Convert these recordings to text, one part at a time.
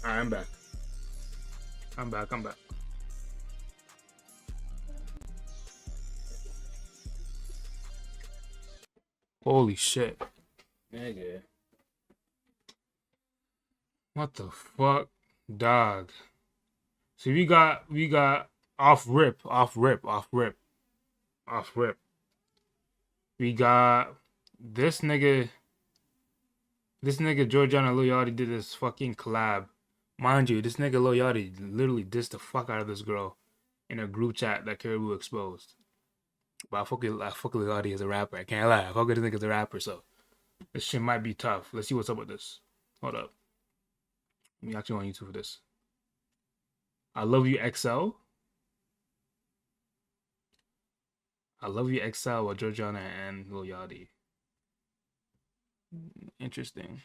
Alright, I'm back. I'm back. Holy shit. Nigga. What the fuck? Dog. So we got off rip. We got this nigga Georgiana Lil Yachty did this fucking collab. Mind you, this nigga Lil Yachty literally dissed the fuck out of this girl in a group chat that Caribou exposed. But I fuck with Lil Yachty as a rapper. I can't lie. I fuck with this nigga as a rapper, so this shit might be tough. Let's see what's up with this. Hold up. Let me actually on YouTube for this. I Love You XL. I Love You XL with Georgiana and Lil Yachty. Interesting.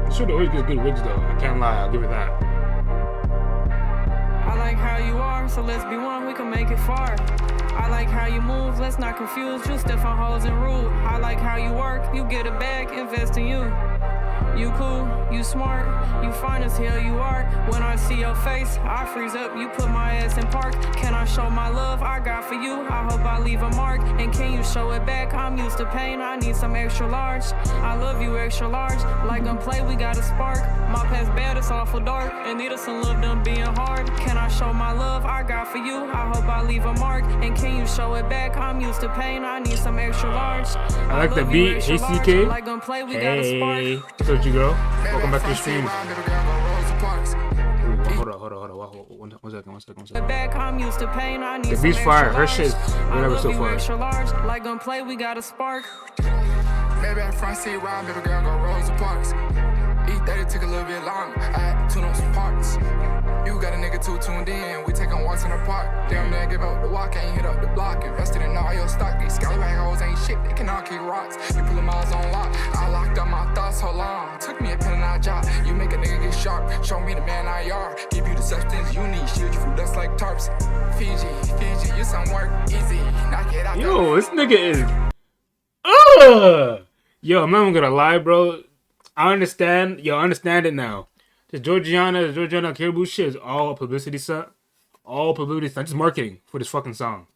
This should always get good wigs though. I can't lie, I'll give it that. I like how you are, so let's be one, we can make it far. I like how you move, let's not confuse you, step on hoes and rude. I like how you work, you get a bag, invest in you. You cool, you smart, you fine as hell you are. When I see your face, I freeze up, you put my ass in park. Can I show my love I got for you? I hope I leave a mark. And can you show it back? I'm used to pain, I need some extra large. I love you extra large, like gunplay, we got a spark. My past bad, it's awful dark, and need us some love done being hard. Can I show my love I got for you? I hope I leave a mark. And can you show it back? I'm used to pain, I need some extra large. I like the beat, hey CK. Like gunplay, we got a spark. Hey, what's up, you girl? Welcome back to the stream. Ooh, hold on. One second. Back, I'm used to pain, I need the beat's fire. Her shit, whatever so far. Like gunplay, we got a spark. Maybe I front seat ride, baby girl, go Rosa Parks. E30 took a little bit long, I had to tune up some parts. You got a nigga too tuned in, we taking walks in the park. Damn near give up the walk, ain't hit up the block. Invested in all your stock, these scallywag hoes ain't shit, they can all kick rocks. You pull them eyes on lock, I locked up my thoughts so long. Took me a pen and I job, you make a nigga get sharp. Show me the man I are, give you the substance you need. Shield you from dust like tarps. Fiji, you some work, easy, knock it out. Yo, this nigga is... Yo, I'm not even gonna lie, bro. I understand it now. The Georgiana Caribou shit is all publicity stunt. All publicity stunt. Just marketing for this fucking song.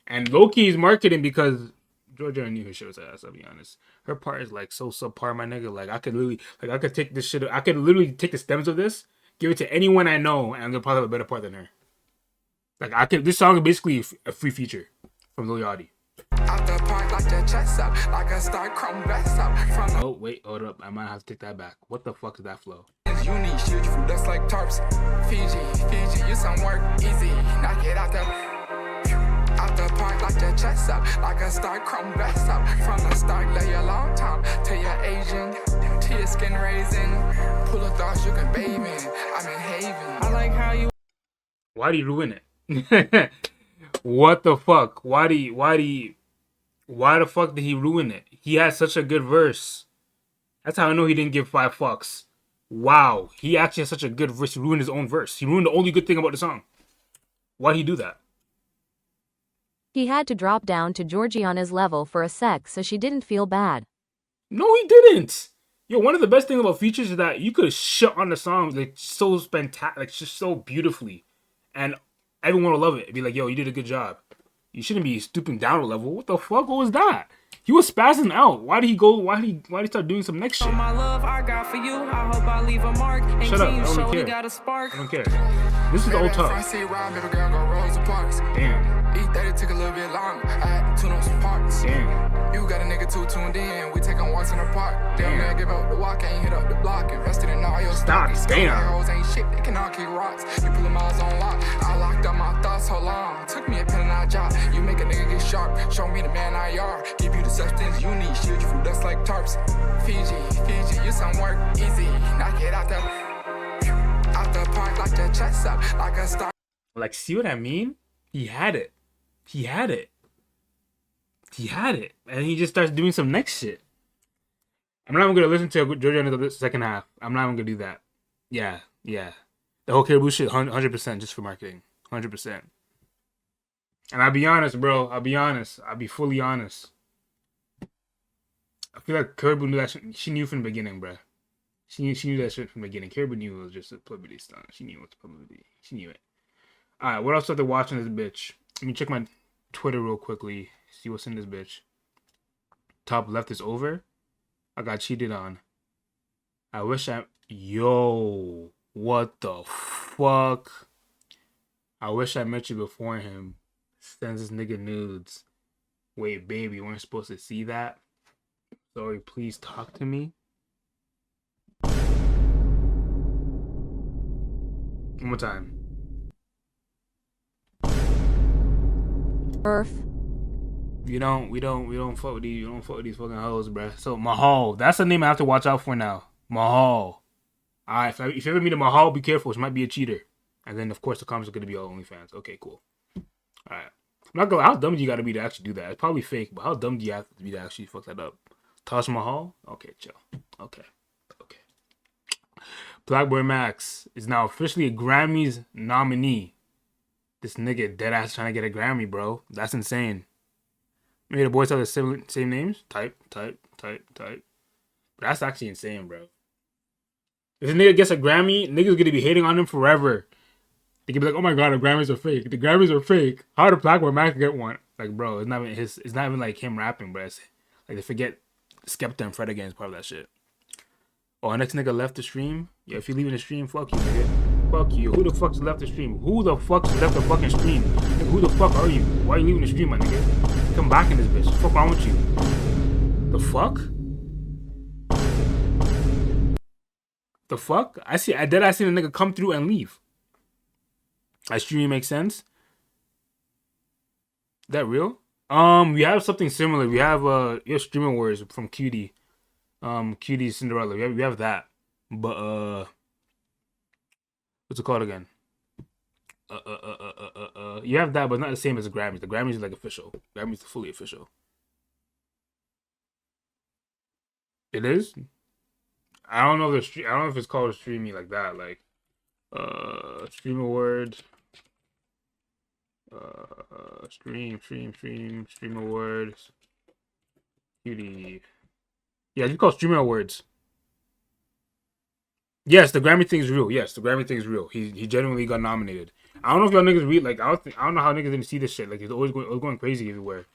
And low-key is marketing because Georgiana knew her shit was ass, I'll be honest. Her part is like so subpar, my nigga. Like I could take this shit, I could literally take the stems of this, give it to anyone I know, and they'll probably have a better part than her. Like this song is basically a free feature from Lil Yachty. Oh wait, hold up. I might have to take that back. What the fuck is that flow? You need shield you from dust like tarps. Fiji, you some work, easy. Knock it out the park like your chest up, like a star chrome vest up. From the start, lay a long time till you're Asian, till your skin raising. Pull of thoughts you can bathe in. I'm in haven. I like how you. Why'd he ruin it? What the fuck? Why the fuck did he ruin it? He had such a good verse. That's how I know he didn't give 5 fucks. Wow, he actually has such a good verse. He ruined his own verse. He ruined the only good thing about the song. Why'd he do that? He had to drop down to Georgiana's level for a sec so she didn't feel bad. No, he didn't. Yo, one of the best things about features is that you could shit on the song like so fantastic, like just so beautifully, and everyone will love it. It'd be like, yo, you did a good job. You shouldn't be stooping down a level. What the fuck? What was that? He was spazzing out. Why did he go? Why did he start doing some next shit? My love, I got for you. I hope I leave a mark. And shut up. I don't care. Got a spark. I don't care. This is old talk. Damn. E30 took a little bit long. I had to tune up some parts. Damn. You got a nigga too tuned in. We taking walks in the park. Damn near give up the walk, ain't hit up the block. Invested in all your stock. These scallywag hoes ain't shit, they can all kick rocks. You pull them eyes on lock. I locked up my thoughts so long. Took me a pen and I job. You make a nigga get sharp. Show me the man I are. Give you the substance you need. Shield you from dust like tarps. Fiji, you some work, easy. Knock it out the park like your chest up, like a star. Like, see what I mean? He had it. And he just starts doing some next shit. I'm not even going to listen to Georgiana the second half. I'm not even going to do that. Yeah. The whole Caribou shit, 100% just for marketing. 100%. And I'll be honest, bro. I'll be honest. I'll be fully honest. I feel like Kirby knew that she knew from the beginning, bro. She knew that shit from the beginning. Kirby knew it was just a publicity stunt. She knew it was publicity. She knew it. Alright, what else are they watching this bitch? Let me check my Twitter real quickly. See what's in this bitch. Top left is over. I got cheated on. I wish I... Yo. What the fuck? I wish I met you before him. Sends this nigga nudes. Wait, baby, you weren't supposed to see that? Sorry, please talk to me. One more time. Earth. We don't fuck with these fucking hoes, bruh. So Mahal, that's the name I have to watch out for now. Mahal. Alright, if you ever meet a Mahal, be careful. She might be a cheater. And then of course the comments are gonna be all OnlyFans. Okay, cool. Alright. I'm not gonna. How dumb do you gotta be to actually do that? It's probably fake, but how dumb do you have to be to actually fuck that up? Taj Mahal? Okay, chill. Okay. Blackboy Max is now officially a Grammys nominee. This nigga deadass trying to get a Grammy, bro. That's insane. Maybe the boys have the same names? Type. But that's actually insane, bro. If this nigga gets a Grammy, niggas gonna be hating on him forever. They could be like, oh my god, the Grammys are fake. The Grammys are fake. How did Blackboy Max get one? Like, bro, it's not even like him rapping, bro. It's like they forget Skepta and Fred again is part of that shit. Oh, next nigga left the stream? Yeah, if you're leaving the stream, fuck you, nigga. Fuck you. Who the fuck's left the stream? Who the fuck's left the fucking stream? Nigga, who the fuck are you? Why are you leaving the stream, my nigga? Come back in this bitch. What's the fuck wrong with you? The fuck? The fuck? I seen a nigga come through and leave. That stream makes sense? Is that real? We have something similar. We have your streaming words from Cutie. Cutie Cinderella. We have that. But what's it called again? You have that, but not the same as the Grammys. The Grammys is like official. Grammys are fully official. It is? I don't know I don't know if it's called streamy like that. Like stream awards. Stream awards. Cutie. Yeah, you call streamer awards. Yes, the Grammy thing is real. Yes, the Grammy thing is real. He genuinely got nominated. I don't know if y'all niggas read, like, I don't know how niggas didn't see this shit. Like, it's always going crazy everywhere.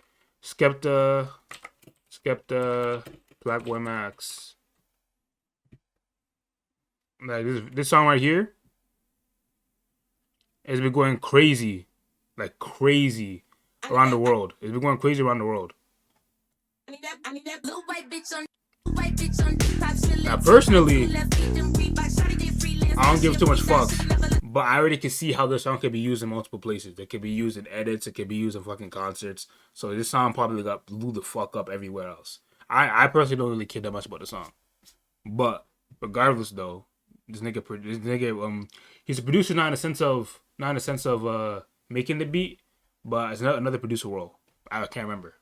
Skepta, Blackboy Max. Like, this song right here has been going crazy. Like, crazy around the world. It's been going crazy around the world. Now, personally, I don't give too much fuck, but I already can see how this song could be used in multiple places. It could be used in edits, it could be used in fucking blew So this song probably blew the fuck up everywhere else. I personally don't really care that much about the song, but regardless though, this nigga, he's a producer not in the sense of making the beat, but it's another producer role. I can't remember.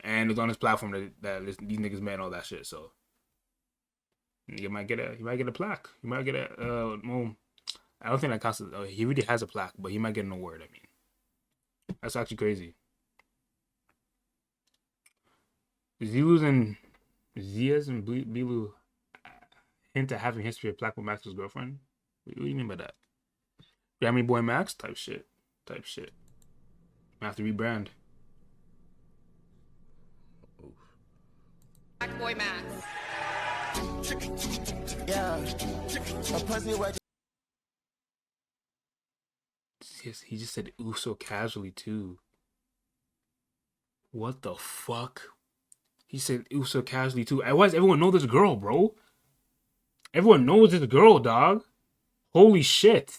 And it's on his platform that these niggas met and all that shit. So you might get a plaque. You might get a well, I don't think that counts. He really has a plaque, but he might get an award. I mean, that's actually crazy. Ziaz and Bilu hint at having history of Blackboy Max's girlfriend. What do you mean by that? Grammy Boy Max type shit. I have to rebrand. Blackboy Max. Yeah. A pussy where Yes, he just said ooh so casually too. What the fuck? He said ooh so casually too. Why does everyone know this girl, bro? Everyone knows this girl, dog. Holy shit.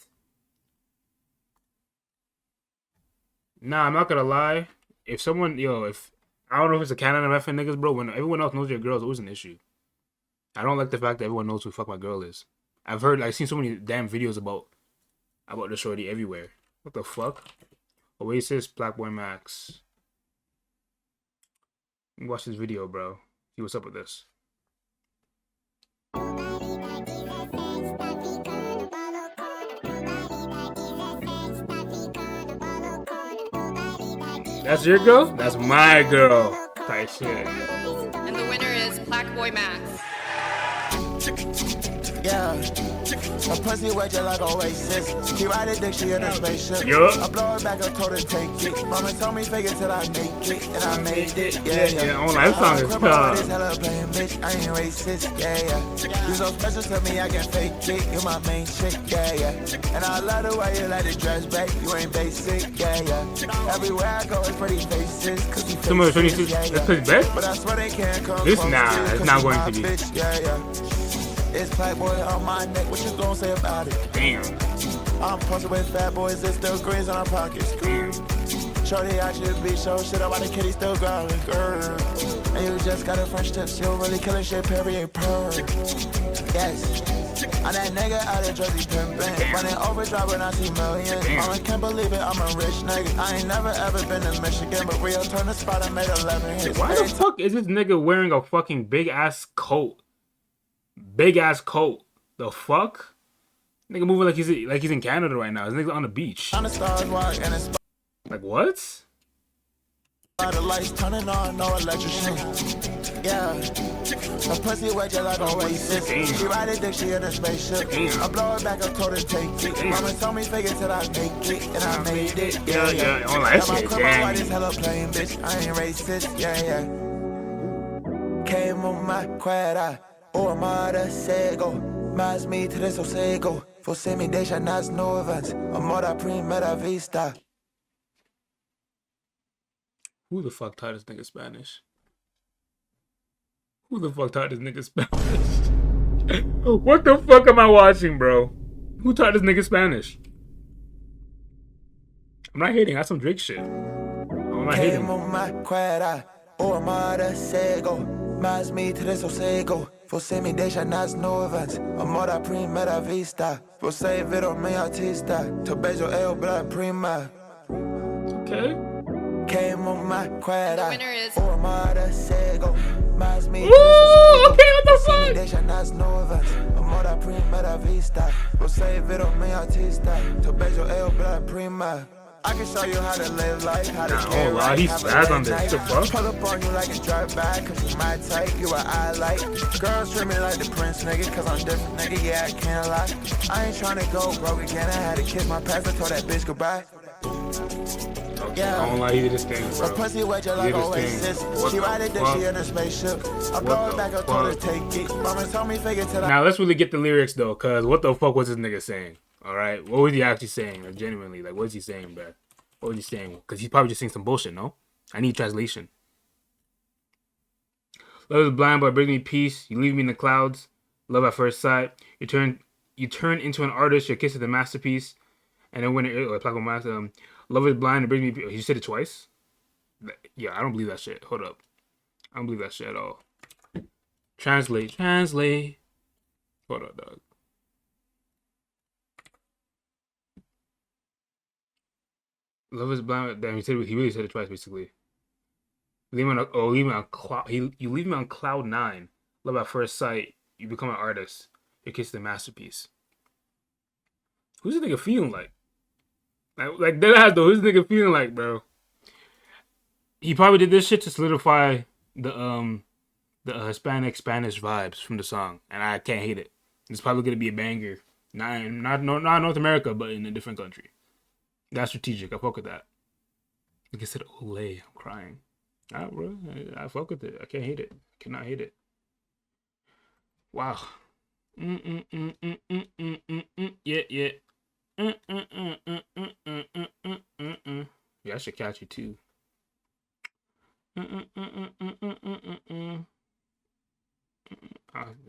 Nah, I'm not gonna lie. If I don't know if it's a canon of effing niggas, bro. When everyone else knows your girl, it's always an issue. I don't like the fact that everyone knows who the fuck my girl is. I've seen so many damn videos about the shorty everywhere. What the fuck? Oasis, Blackboy Max. Watch this video, bro. See what's up with this. That's your girl? That's my girl. Type shit. And the winner is Black Boy Max. Yeah. A pussy wet just like Oasis. She ride a dick, she in a spaceship. Yup. I blow it back, I told her take it. Mama told me fake it till I make it. And I made it, yeah. Yeah, on that song is tough. Hella playing, bitch, I ain't racist, yeah. You so special to me, I can fake it. You my main chick, yeah. And I love the way you like to dress back. You ain't basic, yeah. Everywhere I go, it's pretty faces. Cause you Somewhere 26. That's pretty bad. but I swear they can't come This close nah, to it's you, not 'cause going you to be. my bitch, yeah. It's Playboy on my neck, what you gonna say about it? Damn. I'm posted with fat boys, there's still greens on our pockets. Shorty out your beach, so shit up while the kitty still growling, girl. And you just got a French tip, she don't really killing shit, Perrier purr. Yes. I'm that nigga out of Jersey pimpin', running overdrive when I see millions. I can't believe it, I'm a rich nigga. I ain't never ever been to Michigan, but Rio turned the spot and made 11 hits. Why the fuck is this nigga wearing a fucking big ass coat? Big ass coat. The fuck? Nigga moving like he's in Canada right now. This nigga's on the beach. On the stars walk and it's Like what? the lights turning on, no electrician. Yeah. A pussy wet just like Oasis. She ride a dick, she in a spaceship. I blow it back, I told her take it. Mama told me fake it till I make it. And I made it, yeah. On that My shit, crib, my white damn. is hella plain, bitch. I ain't racist, yeah. Came on my quadra, o amada cego. Mas me tres o cego. Você me deixa nas nuvens. Amor à primeira vista. Who the fuck taught this nigga Spanish? Who the fuck taught this nigga Spanish? What the fuck am I watching, bro? Who taught this nigga Spanish? I'm not hating. That's some Drake shit. I'm not hating. Queimo uma quadra, o amada cego. Mas me tres o cego. Você me deixa nas nuvens. Amor à primeira vista. Você virou meu artista. Teu beijo é o blood prima. Okay. Queimo uma quadra, The winner is- o amada cego. Mas me Ooh, okay, what the Você me fuck? deixa nas nuvens. Amor à primeira vista. Você virou meu artista. Teu beijo é o blood prima. I can show you how to live life, how to Nah, get oh, wow, right, he's have a fast late on this. night. The fuck? Pull up on you like a drive by, cause you my type, you what I like. Girls treat me like the prince, nigga, cause I'm different, nigga, yeah, I can't lie. I ain't tryna go broke again, I had to kiss my past, I told that bitch goodbye. I don't lie, he did his thing, A bro. pussy wet just He like did his Oasis. thing. What She the ride it, then fuck? she in a spaceship. I What blow the it back, I told her fuck? take it. Mama told me fake it till I Now let's really get the lyrics though, cause what the fuck was this nigga saying? All right, what was he actually saying? Like genuinely, like what was he saying, bro? What was he saying? Cause he's probably just saying some bullshit. No, I need translation. Love is blind, but brings me peace. You leave me in the clouds. Love at first sight. You turn into an artist. Your kiss is a masterpiece. And then when love is blind, it brings me peace. You said it twice. Yeah, I don't believe that shit. Hold up, I don't believe that shit at all. Translate. Hold up, dog. Love is blind. Damn, he really said it twice, basically. You leave me on cloud 9. Love at first sight. You become an artist. Your kiss is a masterpiece. Who's this nigga feeling like? Like that ass though. Who's this nigga feeling like, bro? He probably did this shit to solidify the Hispanic Spanish vibes from the song, and I can't hate it. It's probably gonna be a banger. Not North America, but in a different country. That's strategic. I fuck with that. Like I said, Olay, I'm crying. Alright, bro. I fuck with it. I can't hate it. I cannot hate it. Wow. Yeah. Yeah, I should catch you too.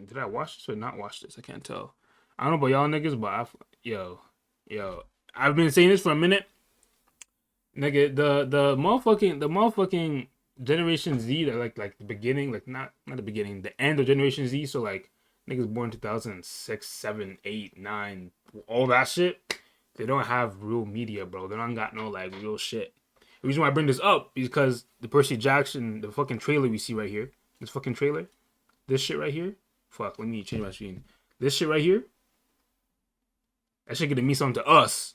Did I watch this or not watch this? I can't tell. I don't know about y'all niggas, but yo. I've been saying this for a minute. Nigga, the motherfucking Generation Z, like the beginning, like not the beginning, the end of Generation Z. So like niggas born 2006, 7, 8, 9, all that shit. They don't have real media, bro. They don't got no like real shit. The reason why I bring this up is because the Percy Jackson, the fucking trailer we see right here, this fucking trailer, this shit right here. Fuck, let me change my screen. This shit right here. That shit gonna mean something to us,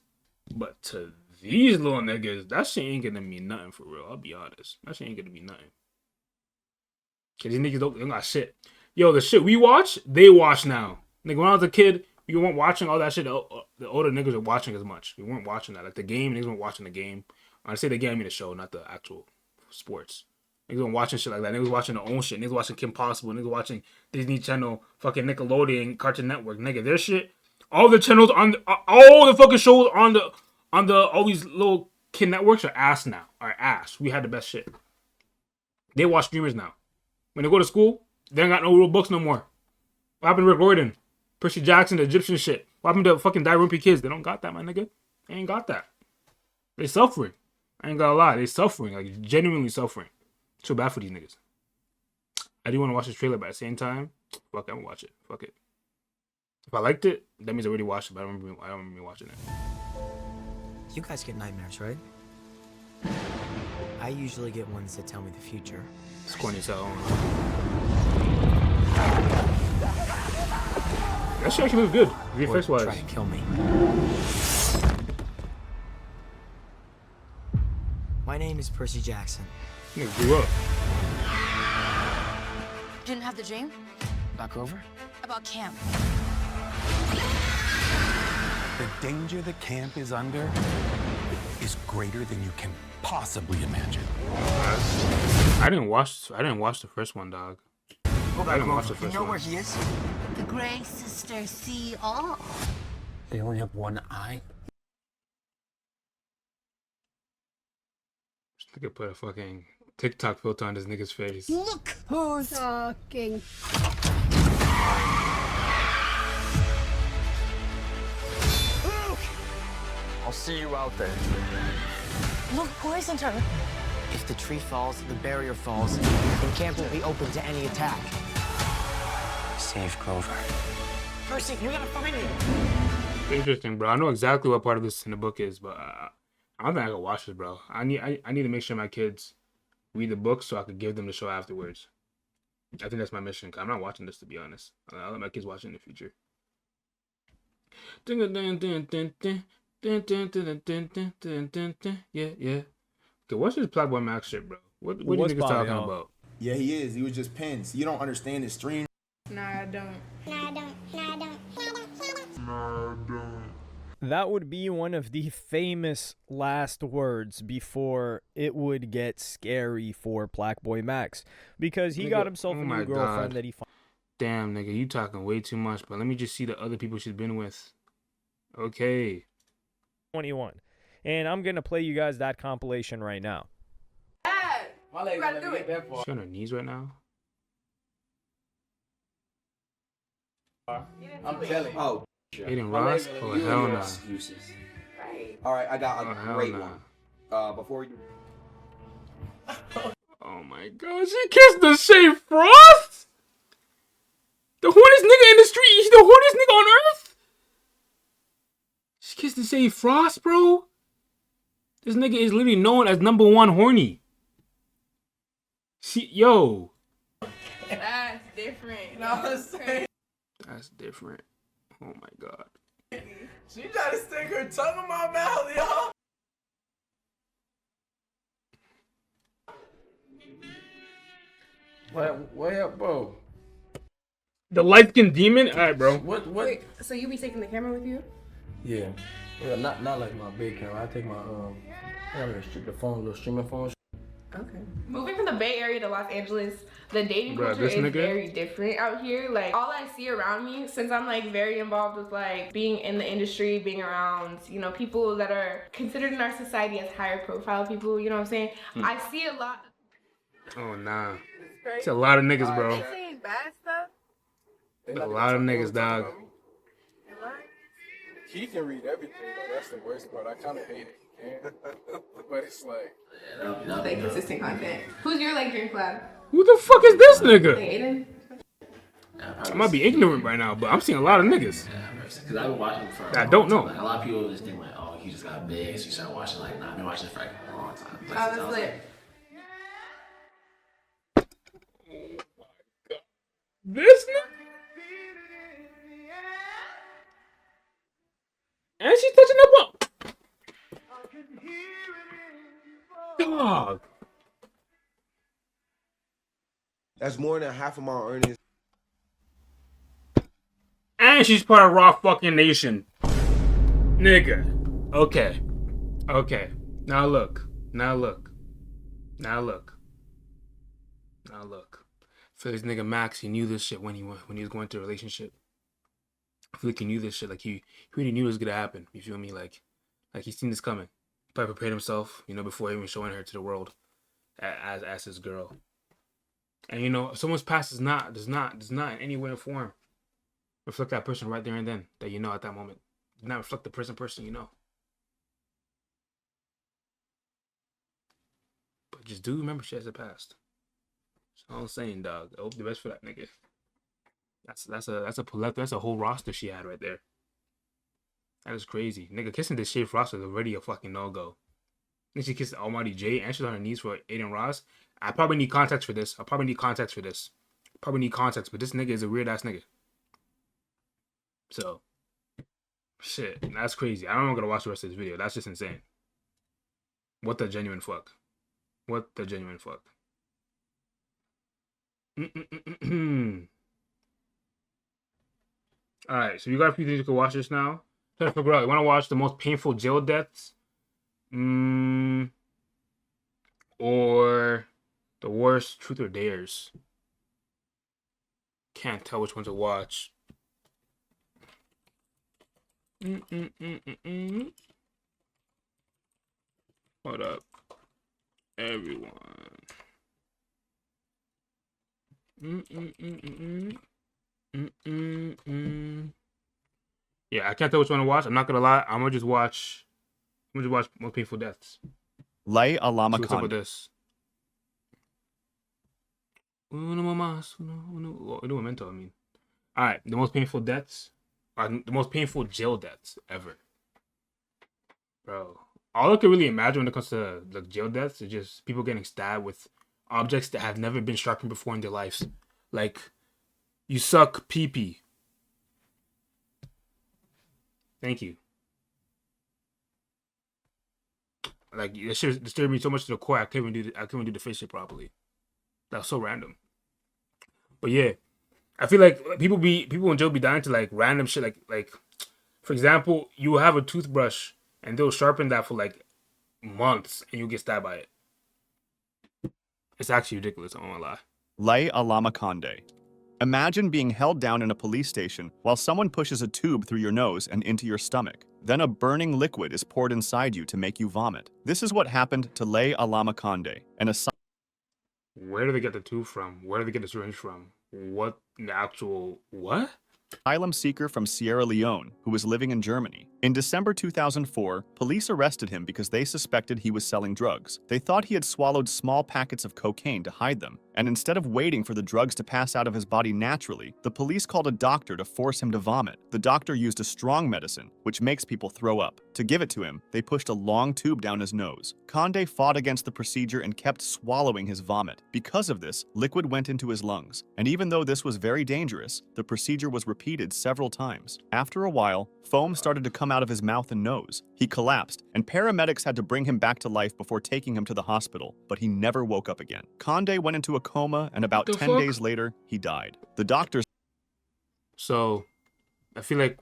but to these little niggas, that shit ain't gonna mean nothing for real. I'll be honest. That shit ain't gonna be nothing. Cause these niggas don't got shit. Yo, the shit we watch, they watch now. Nigga, when I was a kid, we weren't watching all that shit. The older niggas are watching as much. We weren't watching that. Like the game, niggas weren't watching the game. When I say the game, I mean the show, not the actual sports. Niggas weren't watching shit like that. Niggas watching their own shit. Niggas watching Kim Possible. Niggas watching Disney Channel, fucking Nickelodeon, Cartoon Network. Nigga, their shit. All the channels on all the fucking shows on the all these little kid networks are ass now. Are ass. We had the best shit. They watch streamers now. When they go to school, they ain't got no real books no more. What happened to Rick Gordon? Percy Jackson, the Egyptian shit. What happened to fucking Rumpy kids? They don't got that, my nigga. They ain't got that. They suffering. I ain't gonna lie. They suffering. Like, genuinely suffering. So bad for these niggas. I do want to watch this trailer, but at the same time, fuck it, I'm gonna watch it. Fuck it. If I liked it, that means I already watched it, but I don't remember me watching it. You guys get nightmares, right? I usually get ones that tell me the future. It's corny as hell. That shit actually looks good. VFX wise. Try to kill me. My name is Percy Jackson. Nigga grew up. Didn't have the dream Back over? about camp. The danger the camp is under is greater than you can possibly imagine. I didn't watch the first one, dog. I didn't watch the first You know one. where he is? The Grey sisters see all. They only have one eye. This nigga put a fucking TikTok filter on this nigga's face. Look who's talking. I'll see you out there. Look, poisoned her. If the tree falls, the barrier falls, then camp won't be open to any attack. Save Grover. Percy, you gotta find me. Interesting, bro. I know exactly what part of this in the book is, but I don't think I can watch this, bro. I need to make sure my kids read the book so I could give them the show afterwards. I think that's my mission. I'm not watching this, to be honest. I'll let my kids watch it in the future. Yeah. Okay, what's this Blackboy Max shit, bro? What are you niggas talking about? Yeah, he is. He was just pins. You don't understand his stream. Nah, I don't. That would be one of the famous last words before it would get scary for Blackboy Max, because he got himself a new girlfriend that he found. Damn, nigga, you talking way too much, but let me just see the other people she's been with. Okay. 21. And I'm going to play you guys that compilation right now. Dad, you gotta do it. She's on her knees right now. I'm telling you. Oh, Aiden Ross? Oh, hell no. Excuses. All right, I got a great one. Before you. Oh my god, she kissed the Shea Frost? The horniest nigga in the street. He's the horniest nigga on earth? She kissed the Shea Frost, bro? This nigga is literally known as #1 horny. Yo. That's different. You know what I'm saying? That's different. Oh my god. She tried to stick her tongue in my mouth, y'all. What up, bro? The light-skinned demon? Alright, bro. What? Wait, so you be taking the camera with you? Yeah, not like my big camera. I take my I got the phone, little streaming phone. Okay. Moving from the Bay Area to Los Angeles, the dating culture is nigga? very different out here. Like, all I see around me, since I'm like very involved with like being in the industry, being around, you know, people that are considered in our society as higher profile people, you know what I'm saying? I see a lot. Oh, nah. It's a lot of niggas, bro. They saying bad stuff? A lot of niggas, dog. He can read everything, though. That's the worst part. I kind of hate it. But it's like... No, they consistent content. Who's your like dream collab? Who the fuck is this nigga? Like Aiden? I might be ignorant right now, but I'm seeing a lot of niggas. Because I've been watching for I don't know. Like, a lot of people just think like, oh, he just got big, so you start watching. Like, nah, I've been watching for like a long time. Like, Oh, that's lit. This nigga? And she's touching up on. That's more than half of my earnings. And she's part of Raw fucking Nation. Nigga. Okay. Okay. Now look. Now look. Now look. Now look. I feel this nigga Max, he knew this shit when he was going through a relationship. I feel like he knew this shit. Like he really knew it was gonna happen. You feel me? Like he's seen this coming. He probably prepared himself, you know, before even showing her to the world as his girl. And you know, someone's past does not in any way or form reflect that person right there and then that you know at that moment. Does not reflect the person you know. But just do remember she has a past. That's all I'm saying, dog. I hope the best for that nigga. That's a whole roster she had right there. That is crazy. Nigga, kissing this shaved roster is already a fucking no-go. Then she kissed Almighty J and she's on her knees for Aiden Ross. I probably need context for this. Probably need context, but this nigga is a weird ass nigga. So, shit, that's crazy. I don't know if I'm gonna watch the rest of this video. That's just insane. What the genuine fuck? What the genuine fuck? Alright, so you got a few things you can watch this now. Try to figure out, you want to watch the most painful jail deaths? Or the worst truth or dares? Can't tell which one to watch. Hold up, everyone. Yeah, I can't tell which one to watch. I'm not gonna lie. I'm gonna just watch Most Painful Deaths. Lay Alama What's up with this? Uno momento, I mean. Alright, the most painful deaths. The most painful jail deaths ever. Bro. All I can really imagine when it comes to like jail deaths is just people getting stabbed with objects that have never been sharpened before in their lives. Like, you suck pee-pee. Thank you. Like, that shit disturbed me so much to the core. I couldn't even do the face shit properly. That was so random. But yeah, I feel like people in jail be dying to like random shit. Like for example, you will have a toothbrush and they'll sharpen that for like months and you'll get stabbed by it. It's actually ridiculous. I won't lie. Lay Alama Conde. Imagine being held down in a police station while someone pushes a tube through your nose and into your stomach. Then a burning liquid is poured inside you to make you vomit. This is what happened to Lay Alama Conde, an Where do they get the tube from? Where do they get the syringe from? What the actual... What? asylum seeker from Sierra Leone who was living in Germany. In December 2004, police arrested him because they suspected he was selling drugs. They thought he had swallowed small packets of cocaine to hide them, and instead of waiting for the drugs to pass out of his body naturally, the police called a doctor to force him to vomit. The doctor used a strong medicine, which makes people throw up. To give it to him, they pushed a long tube down his nose. Conde fought against the procedure and kept swallowing his vomit. Because of this, liquid went into his lungs, and even though this was very dangerous, the procedure was repeated several times. After a while, foam started to come out of his mouth and nose. He collapsed, and paramedics had to bring him back to life before taking him to the hospital, but he never woke up again. Conde went into a coma, and about 10 days later, he died. The doctors... So, I feel like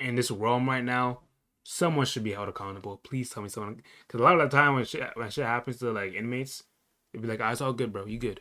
in this realm right now, someone should be held accountable. Please tell me someone. Because a lot of the time when shit happens to like inmates, they'd be like, "Ah, it's all good, bro. You good."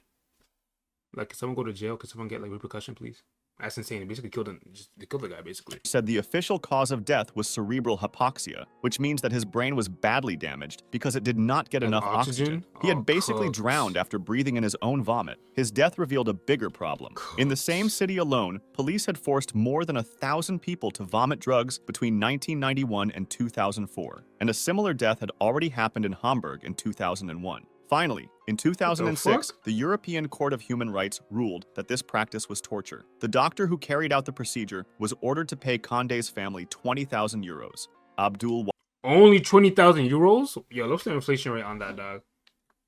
Like, can someone go to jail? Can someone get like repercussion, please? That's insane. They basically killed him. They killed the guy, basically. Said the official cause of death was cerebral hypoxia, which means that his brain was badly damaged because it did not get enough oxygen. He had basically drowned after breathing in his own vomit. His death revealed a bigger problem. In the same city alone, police had forced more than 1,000 people to vomit drugs between 1991 and 2004, and a similar death had already happened in Hamburg in 2001. Finally, in 2006, the European Court of Human Rights ruled that this practice was torture. The doctor who carried out the procedure was ordered to pay Conde's family 20,000 euros. Abdul... Only 20,000 euros? Yo, what's the inflation rate on that, dog?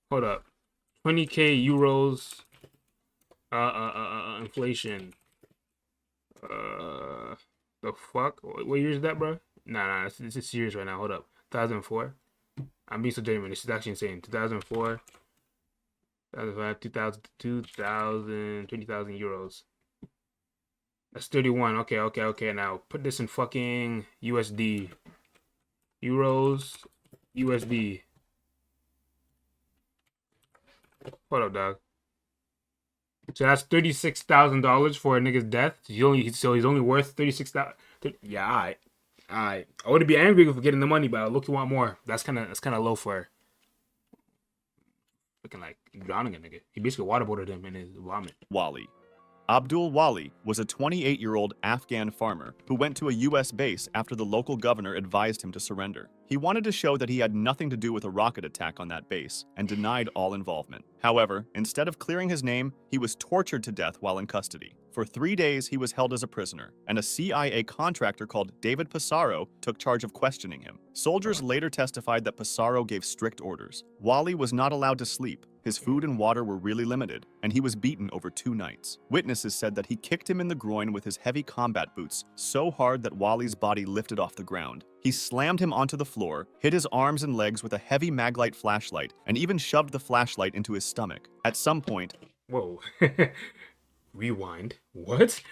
Hold up. 20k euros. Inflation. The fuck? What year is that, bro? Nah, this is serious right now. Hold up. 2004. I'm being so genuine. This is actually insane. 2004. 2,000, 20,000 euros. That's 31. Okay. Now put this in fucking USD. Euros, USD. Hold up, dog. So that's $36,000 for a nigga's death. He's only worth 36,000. Yeah, alright. I wouldn't be angry for getting the money, but I look, you want more. That's kind of low for looking like drowning a nigga. He basically waterboarded him in his vomit. Wali. Abdul Wali was a 28-year-old Afghan farmer who went to a U.S. base after the local governor advised him to surrender. He wanted to show that he had nothing to do with a rocket attack on that base and denied all involvement. However, instead of clearing his name, he was tortured to death while in custody. For 3 days, he was held as a prisoner, and a CIA contractor called David Pissarro took charge of questioning him. Soldiers later testified that Pissarro gave strict orders. Wali was not allowed to sleep. His food and water were really limited, and he was beaten over 2 nights. Witnesses said that he kicked him in the groin with his heavy combat boots so hard that Wali's body lifted off the ground. He slammed him onto the floor, hit his arms and legs with a heavy Maglite flashlight, and even shoved the flashlight into his stomach. At some point... Whoa. Rewind. What?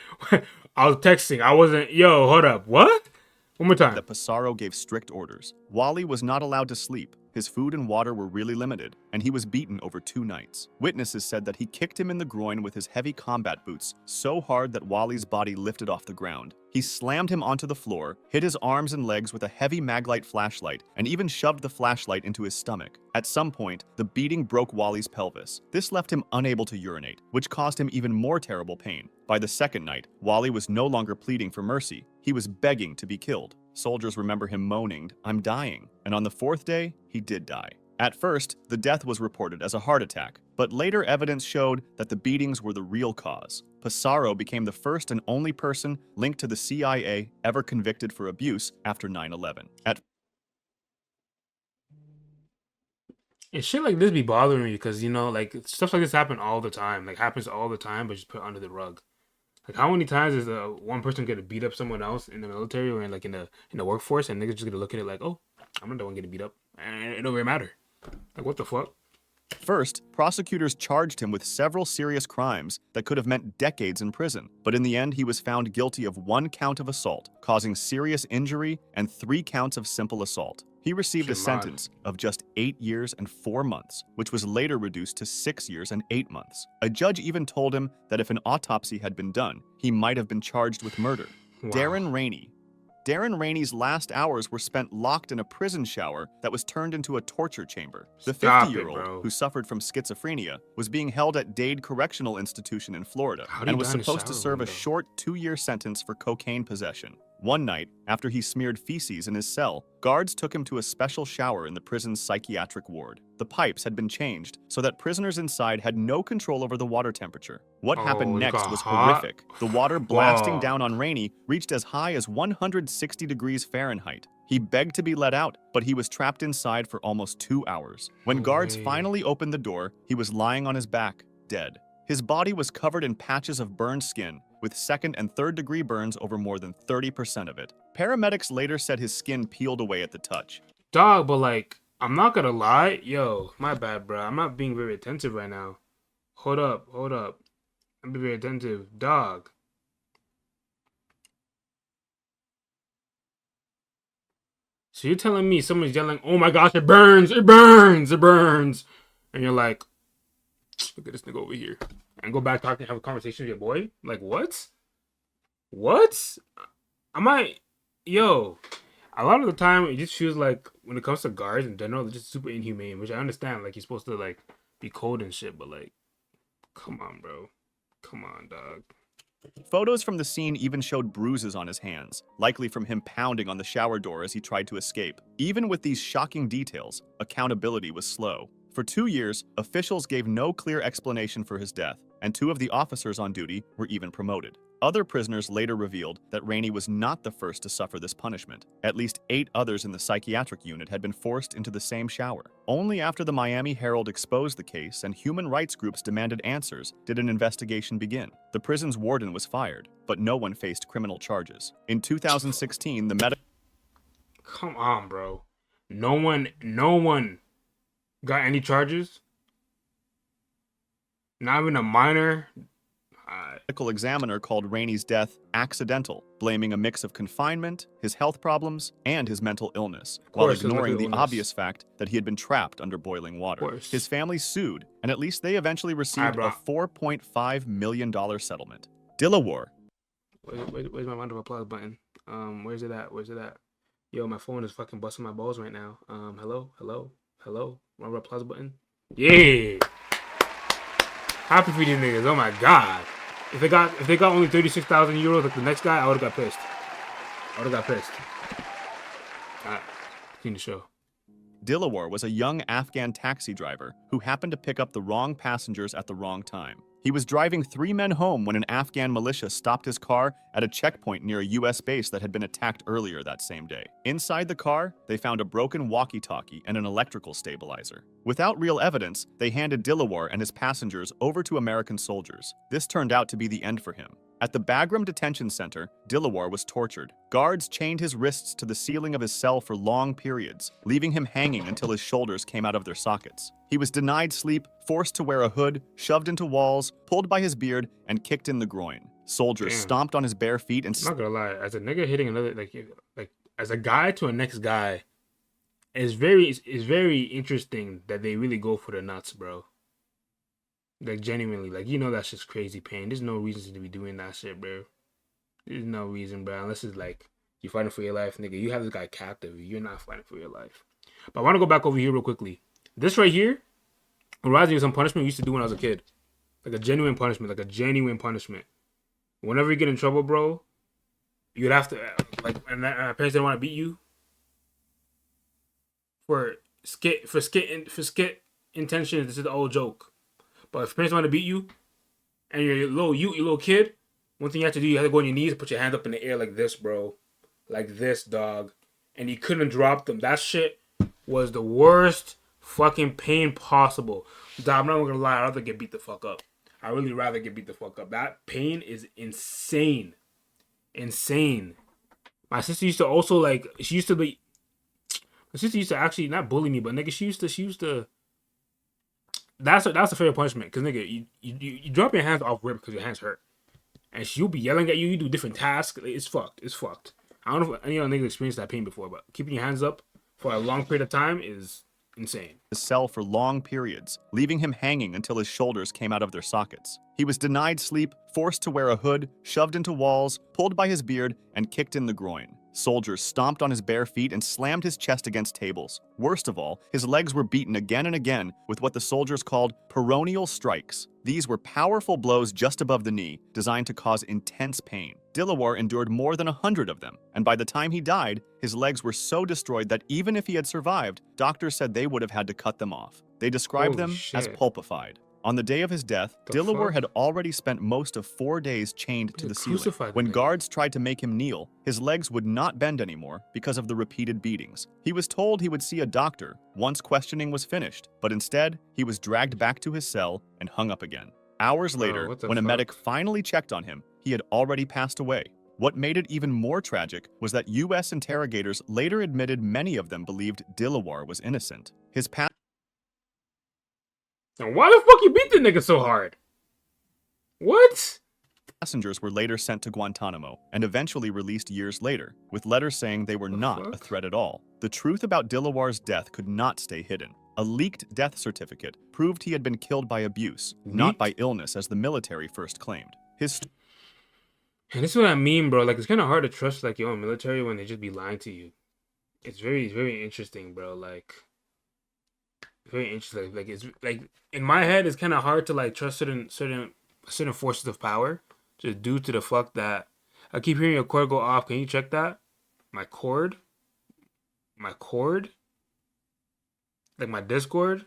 I was texting. I wasn't... Yo, hold up. What? One more time. That Pissarro gave strict orders. Wali was not allowed to sleep. His food and water were really limited, and he was beaten over 2 nights. Witnesses said that he kicked him in the groin with his heavy combat boots so hard that Wali's body lifted off the ground. He slammed him onto the floor, hit his arms and legs with a heavy Maglite flashlight, and even shoved the flashlight into his stomach. At some point, the beating broke Wali's pelvis. This left him unable to urinate, which caused him even more terrible pain. By the second night, Wali was no longer pleading for mercy. He was begging to be killed. Soldiers remember him moaning, "I'm dying." And on the 4th day, he did die. At first, the death was reported as a heart attack, but later evidence showed that the beatings were the real cause. Pissarro became the first and only person linked to the CIA ever convicted for abuse after 9/11. And shit like this be bothering me because, you know, like, stuff like this happen all the time. Like, happens all the time, but just put under the rug. Like, how many times is one person gonna beat up someone else in the military or in the workforce, and niggas just gonna look at it like, oh, I'm not the one getting beat up, and it don't really matter. Like, what the fuck? First, prosecutors charged him with several serious crimes that could have meant decades in prison, but in the end, he was found guilty of 1 count of assault, causing serious injury, and 3 counts of simple assault. He received a sentence of just 8 years and 4 months, which was later reduced to 6 years and 8 months. A judge even told him that if an autopsy had been done, he might have been charged with murder. Wow. Darren Rainey's last hours were spent locked in a prison shower that was turned into a torture chamber. The 50-year-old, who suffered from schizophrenia, was being held at Dade Correctional Institution in Florida and was supposed to serve a short 2-year sentence for cocaine possession. One night, after he smeared feces in his cell, guards took him to a special shower in the prison's psychiatric ward. The pipes had been changed so that prisoners inside had no control over the water temperature. What happened next was horrific. The water blasting down on Rainey reached as high as 160 degrees Fahrenheit. He begged to be let out, but he was trapped inside for almost 2 hours. When guards finally opened the door, he was lying on his back, dead. His body was covered in patches of burned skin, with 2nd and 3rd degree burns over more than 30% of it. Paramedics later said his skin peeled away at the touch. Dog, but like, I'm not gonna lie. Yo, my bad, bro. I'm not being very attentive right now. Hold up. I'm being very attentive. Dog. So you're telling me someone's yelling, "Oh my gosh, it burns, it burns, it burns," and you're like, look at this nigga over here, and go back talking, have a conversation with your boy? Like, what? Yo, a lot of the time it just feels like when it comes to guards in general, they're just super inhumane, which I understand. Like, you're supposed to like be cold and shit, but like, come on, bro. Come on, dog. Photos from the scene even showed bruises on his hands, likely from him pounding on the shower door as he tried to escape. Even with these shocking details, accountability was slow. For 2 years, officials gave no clear explanation for his death, and 2 of the officers on duty were even promoted. Other prisoners later revealed that Rainey was not the first to suffer this punishment. At least 8 others in the psychiatric unit had been forced into the same shower. Only after the Miami Herald exposed the case and human rights groups demanded answers did an investigation begin. The prison's warden was fired, but no one faced criminal charges. In 2016, the medical... Come on, bro. No one got any charges? Not even a minor. Medical examiner called Rainey's death accidental, blaming a mix of confinement, his health problems, and his mental illness, while ignoring the obvious fact that he had been trapped under boiling water. His family sued, and at least they eventually received a $4.5 million settlement. Dilawar. Where's my round of applause button? Where's it at? Where's it at? Yo, my phone is fucking busting my balls right now. Hello? Round of applause button? Yeah! Happy for these niggas. Oh my god. If they got only 36,000 euros like the next guy, I would have got pissed. Alright, continue the show. Dilawar was a young Afghan taxi driver who happened to pick up the wrong passengers at the wrong time. He was driving 3 men home when an Afghan militia stopped his car at a checkpoint near a U.S. base that had been attacked earlier that same day. Inside the car, they found a broken walkie-talkie and an electrical stabilizer. Without real evidence, they handed Dilawar and his passengers over to American soldiers. This turned out to be the end for him. At the Bagram Detention Center, Dilawar was tortured. Guards chained his wrists to the ceiling of his cell for long periods, leaving him hanging until his shoulders came out of their sockets. He was denied sleep, forced to wear a hood, shoved into walls, pulled by his beard, and kicked in the groin. Soldiers stomped on his bare feet and... I'm not gonna lie, as a nigga hitting another, like as a guy to a next guy, it's very interesting that they really go for the nuts, bro. Like, genuinely, like, you know that's just crazy pain. There's no reason to be doing that shit, bro. There's no reason, bro. Unless it's like, you're fighting for your life, nigga. You have this guy captive. You're not fighting for your life. But I want to go back over here real quickly. This right here reminds me of some punishment we used to do when I was a kid. Like a genuine punishment. Whenever you get in trouble, bro, you'd have to, like, and parents didn't want to beat you for skit intention. This is the old joke. But if parents want to beat you, and you're a little kid, one thing you have to do, you have to go on your knees and put your hands up in the air like this, bro. Like this, dog. And you couldn't drop them. That shit was the worst fucking pain possible. Dog, I'm not gonna lie, I'd rather get beat the fuck up. I'd really rather get beat the fuck up. That pain is insane. Insane. My sister used to also, like, my sister used to actually not bully me, but nigga, she used to that's a fair punishment, because nigga, you drop your hands off rip because your hands hurt, and she'll be yelling at you. You do different tasks. It's fucked. I don't know if any other niggas experienced that pain before, but keeping your hands up for a long period of time is insane. His cell for long periods, leaving him hanging until his shoulders came out of their sockets. He was denied sleep, forced to wear a hood, shoved into walls, pulled by his beard, and kicked in the groin. Soldiers stomped on his bare feet and slammed his chest against tables. Worst of all, his legs were beaten again and again with what the soldiers called peroneal strikes. These were powerful blows just above the knee, designed to cause intense pain. Dilawar endured more than 100 of them, and by the time he died, his legs were so destroyed that even if he had survived, doctors said they would have had to cut them off. They described them as pulpified. On the day of his death, Dilawar had already spent most of 4 days chained to the ceiling. When guards tried to make him kneel, his legs would not bend anymore because of the repeated beatings. He was told he would see a doctor once questioning was finished, but instead, he was dragged back to his cell and hung up again. Hours later, when a medic finally checked on him, he had already passed away. What made it even more tragic was that U.S. interrogators later admitted many of them believed Dilawar was innocent. His past... And why the fuck you beat the nigga so hard? What? Passengers were later sent to Guantanamo and eventually released years later, with letters saying they were not a threat at all. The truth about Dilawar's death could not stay hidden. A leaked death certificate proved he had been killed by abuse, not by illness as the military first claimed. And this is what I mean, bro. Like, it's kind of hard to trust, like, your own military when they just be lying to you. It's very, very interesting, bro. Like, very interesting. Like, it's like, in my head, it's kind of hard to, like, trust certain forces of power, just due to the fuck that I keep hearing your cord go off. Can you check that? My cord, like my Discord.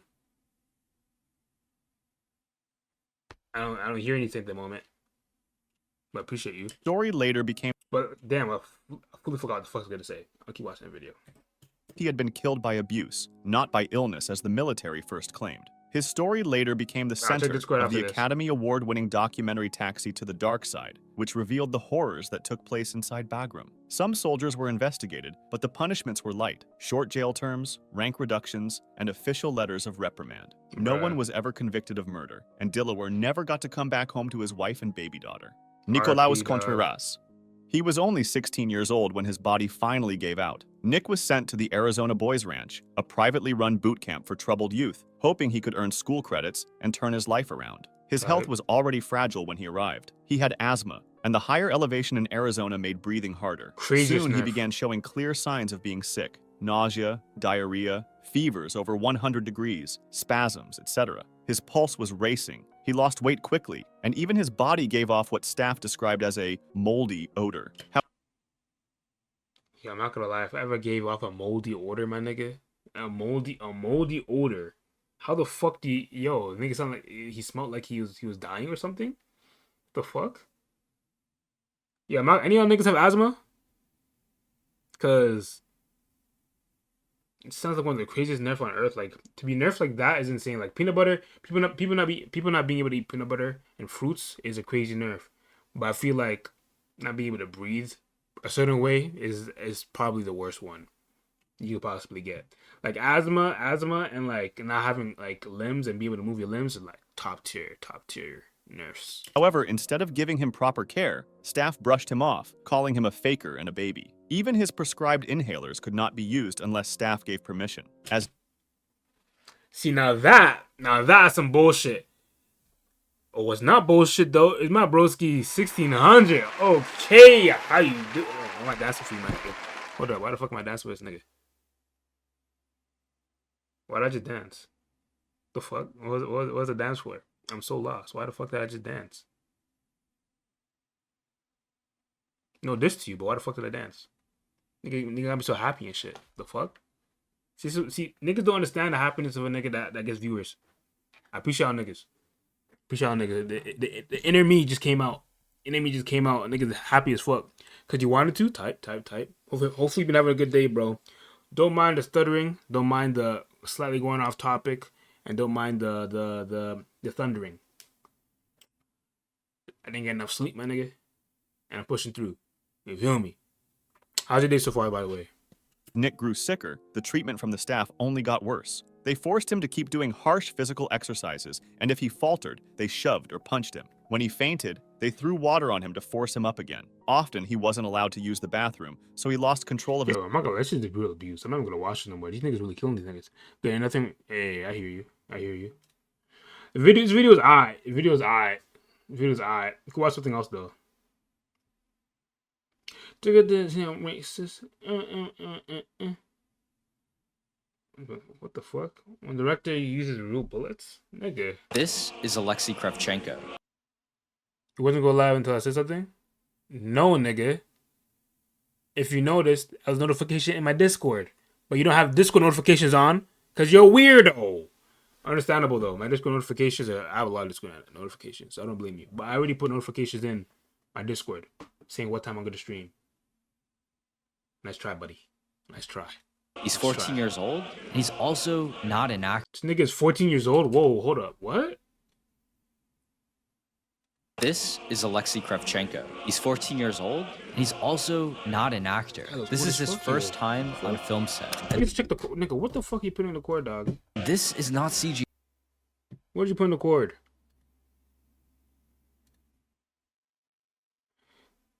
I don't hear anything at the moment. But appreciate you. Story later became... But damn, I fully forgot what the fuck I was gonna say. I'll keep watching the video. He had been killed by abuse, not by illness as the military first claimed. His story later became the center of the Academy Award-winning documentary Taxi to the Dark Side, which revealed the horrors that took place inside Bagram. Some soldiers were investigated, but the punishments were light: short jail terms, rank reductions, and official letters of reprimand. No one was ever convicted of murder, and Dilawar never got to come back home to his wife and baby daughter. Nicolaus Contreras. He was only 16 years old when his body finally gave out. Nick was sent to the Arizona Boys Ranch, a privately run boot camp for troubled youth, hoping he could earn school credits and turn his life around. His health was already fragile when he arrived. He had asthma, and the higher elevation in Arizona made breathing harder. Soon he began showing clear signs of being sick: nausea, diarrhea, fevers over 100 degrees, spasms, etc. His pulse was racing. He lost weight quickly, and even his body gave off what staff described as a moldy odor. Yeah, I'm not gonna lie. If I ever gave off a moldy odor, my nigga, a moldy odor, how the fuck do you, nigga sound like he smelled like he was dying or something? The fuck? Yeah, any of y'all niggas have asthma? Cause it sounds like one of the craziest nerfs on earth. Like, to be nerfed like that is insane. Like, peanut butter, people not being able to eat peanut butter and fruits is a crazy nerf. But I feel like not being able to breathe a certain way is probably the worst one you could possibly get. Like asthma, and like not having like limbs and being able to move your limbs is like top tier nerfs. However, instead of giving him proper care, staff brushed him off, calling him a faker and a baby. Even his prescribed inhalers could not be used unless staff gave permission. Now that's some bullshit. Oh, it's not bullshit though. It's my broski 1600. Okay, how you do? Oh, my dancing for you, my nigga. Hold up, why the fuck am I dancing with this nigga? Why'd I just dance? The fuck? What was the dance for? I'm so lost. Why the fuck did I just dance? No diss to you, but why the fuck did I dance? Nigga got me so happy and shit. The fuck? See, niggas don't understand the happiness of a nigga that gets viewers. I appreciate y'all niggas. The inner me just came out. Niggas happy as fuck. Cause you wanted to? Type. Hopefully you've been having a good day, bro. Don't mind the stuttering. Don't mind the slightly going off topic. And don't mind the thundering. I didn't get enough sleep, my nigga. And I'm pushing through. You feel me? How's your day so far, by the way? Nick grew sicker. The treatment from the staff only got worse. They forced him to keep doing harsh physical exercises, and if he faltered, they shoved or punched him. When he fainted, they threw water on him to force him up again. Often, he wasn't allowed to use the bathroom, so he lost control of his... I'm not gonna... That's just real abuse. I'm not even gonna watch it no more. These niggas really killing these niggas. There ain't nothing... Hey, I hear you. This video is alright. You can watch something else, though. Look at this, racist. What the fuck? When the director uses real bullets? Nigga. This is Alexei Kravchenko. It wasn't go live until I said something? No, nigga. If you noticed, I was notification in my Discord. But you don't have Discord notifications on because you're a weirdo. Understandable, though. My Discord notifications I have a lot of Discord notifications, so I don't blame you. But I already put notifications in my Discord saying what time I'm going to stream. Nice try, buddy. Nice try. He's 14 years old, and he's also not an actor. This nigga is 14 years old? Whoa, hold up. What? This is Alexei Kravchenko. He's 14 years old, and he's also not an actor. This is his first time on a film set. Let's check the cord. Nigga, what the fuck you putting in the cord, dog? This is not CG. Where'd you put in the cord?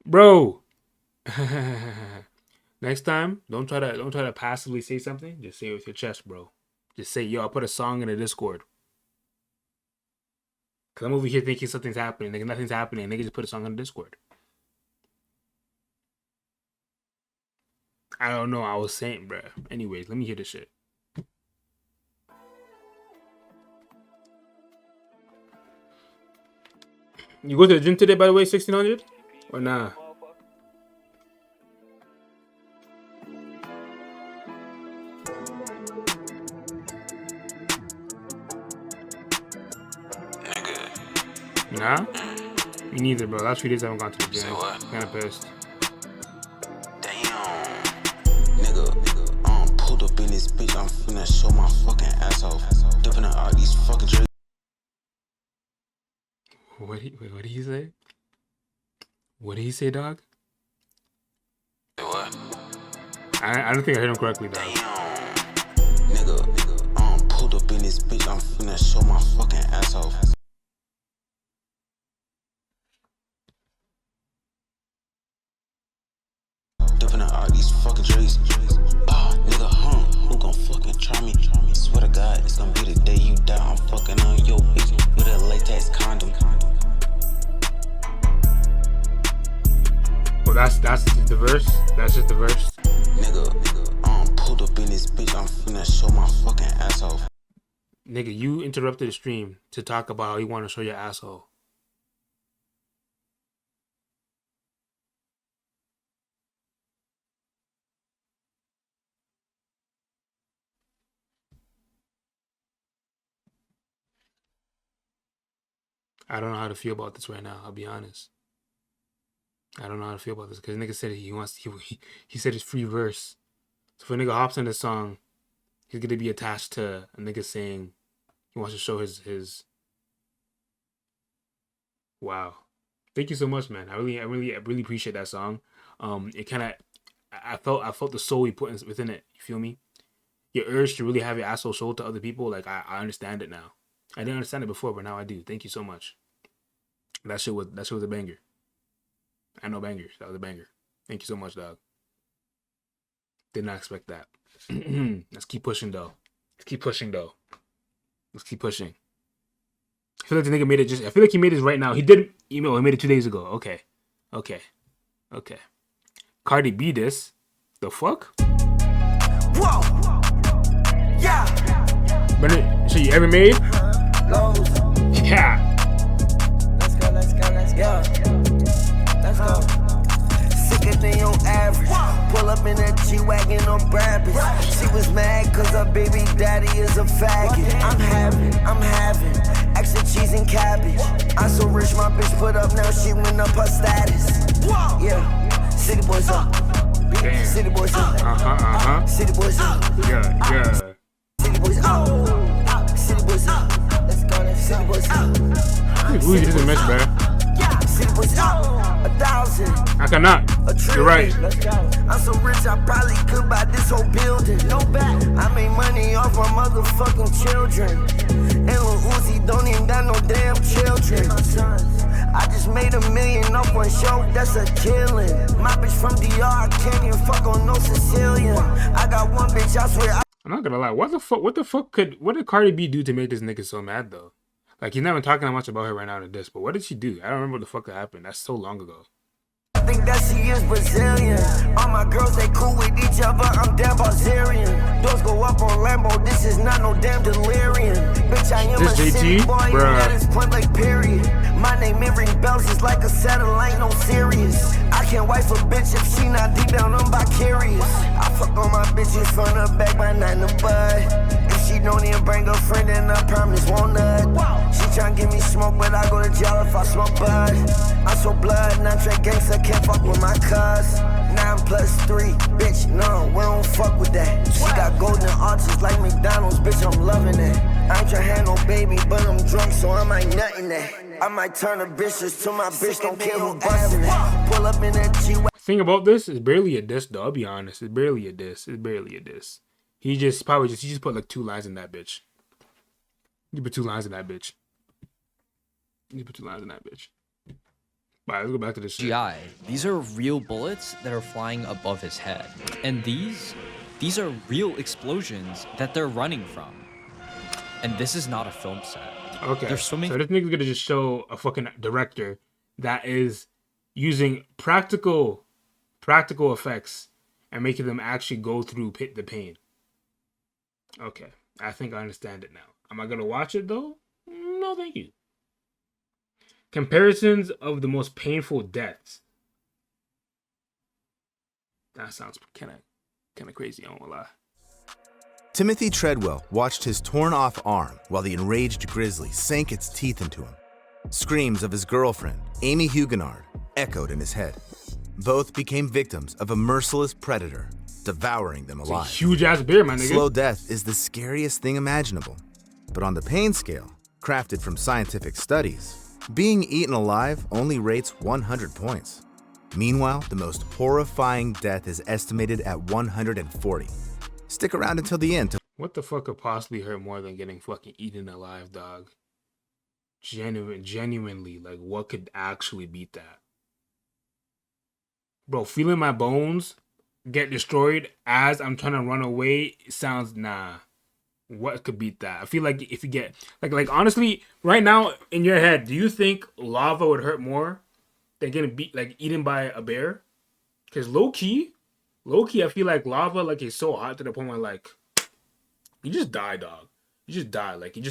Bro. Next time, don't try to passively say something. Just say it with your chest, bro. Just say, yo, I put a song in the Discord. Cause I'm over here thinking something's happening. Nigga, nothing's happening. Nigga just put a song on the Discord. I don't know. I was saying, bro. Anyways, let me hear this shit. You go to the gym today, by the way, 1600? Or nah? Nah? Me neither, bro. Last few days I haven't gone to the gym. Kinda pissed. Damn. Nigga, pulled up in this bitch. I'm finna show my fucking ass off. Dipping out these fucking jerseys. What did he say? What did he say, dog? What? I don't think I heard him correctly, dog. Nigga, pulled up in this bitch, I'm finna show my fucking ass off. Dipping out these fucking jerseys. Nigga, who gon' fucking try me? Swear to God, it's gonna be the day you die. I'm fucking on your bitch with a latex condom. Well, that's the verse. That's just the verse. Nigga, pulled up in this bitch, I'm finna show my fucking ass off. Nigga, you interrupted the stream to talk about how you want to show your asshole. I don't know how to feel about this right now. I'll be honest. I don't know how to feel about this because nigga said he said it's free verse. So if a nigga hops in the song, he's gonna be attached to a nigga saying he wants to show his. Wow, thank you so much, man. I really appreciate that song. It kind of, I felt the soul you put within it. You feel me? Your urge to really have your asshole showed to other people. Like I understand it now. I didn't understand it before, but now I do. Thank you so much. That shit was a banger. I know bangers. That was a banger. Thank you so much, dog. Did not expect that. Let's keep pushing though. Let's keep pushing. I feel like the nigga made it I feel like he made it right now. He didn't, he made it 2 days ago. Okay. Cardi B this. The fuck? Whoa. Yeah. But shit you ever made? Yeah. Let's go. Let's go. Sicker than your average. Pull up in that G-Wagon on Brabus. She was mad cause her baby daddy is a faggot. I'm having extra cheese and cabbage. I'm so rich my bitch put up, now she went up her status. Yeah, city boys up. Damn. City boys up. City boys up. Yeah. City boys up. City boys up. Let's go. City boys up. Ooh, this is a mess, bro. City boys up. 1,000. I cannot. You're right. I'm so rich, I probably could buy this whole building. No back. I made money off my motherfucking children. And Lil Uzi don't even got no damn children. I just made $1 million off one show, that's a killing. My bitch from DR, I can't even fuck on no Sicilian. I got one bitch, I swear. I'm not gonna lie. What did Cardi B do to make this nigga so mad though? Like he's not even talking that much about her right now in this, but what did she do? I don't remember what the fuck that happened. That's so long ago. I think that she is Brazilian. All my girls, they cool with each other. I'm damn Brazilian. Doors go up on Lambo. This is not no damn delirium. Bitch, I am a city boy. And that is point blank period. My name, it ring bells. It's like a satellite, no serious. I can't wife a bitch if she not deep down, I'm vicarious. I fuck on my bitches front or back by 9 to bud. If she don't even bring a friend, then I promise won't nut. She tryna give me smoke, but I go to jail if I smoke bud. I so blood, not Trey gangsta, can't fuck with my cuz. 9+3, bitch, no, we don't fuck with that. She got golden arches like McDonald's, bitch, I'm loving it. I ain't tryna have no baby, but I'm drunk, so I might nut in that. I might turn a bitches to my bitch, don't care who bustin' it. Pull up in that G-Wagon. Thing about this is barely a diss, though. I'll be honest, it's barely a diss. He just put like 2 lines in that bitch. You put 2 lines in that bitch. Alright, let's go back to this shit. GI. These are real bullets that are flying above his head. And these are real explosions that they're running from. And this is not a film set. Okay. They're swimming. So this nigga's gonna just show a fucking director that is using practical effects and making them actually go through the pain. Okay. I think I understand it now. Am I gonna watch it though? No, thank you. Comparisons of the most painful deaths. That sounds kind of crazy, I won't lie. Timothy Treadwell watched his torn-off arm while the enraged grizzly sank its teeth into him. Screams of his girlfriend, Amy Huguenard, echoed in his head. Both became victims of a merciless predator devouring them It's a alive. huge ass bear, my nigga. Slow death is the scariest thing imaginable. But on the pain scale, crafted from scientific studies, being eaten alive only rates 100 points. Meanwhile, the most horrifying death is estimated at 140. Stick around until the end to What the fuck could possibly hurt more than getting fucking eaten alive, dog? Genuinely, like, what could actually beat that? Bro, feeling my bones get destroyed as I'm trying to run away sounds, nah. What could beat that? I feel like if you get, like honestly, right now in your head, do you think lava would hurt more than getting eaten by a bear? Because low key, I feel like lava like is so hot to the point where like you just die, dog. You just die. Like you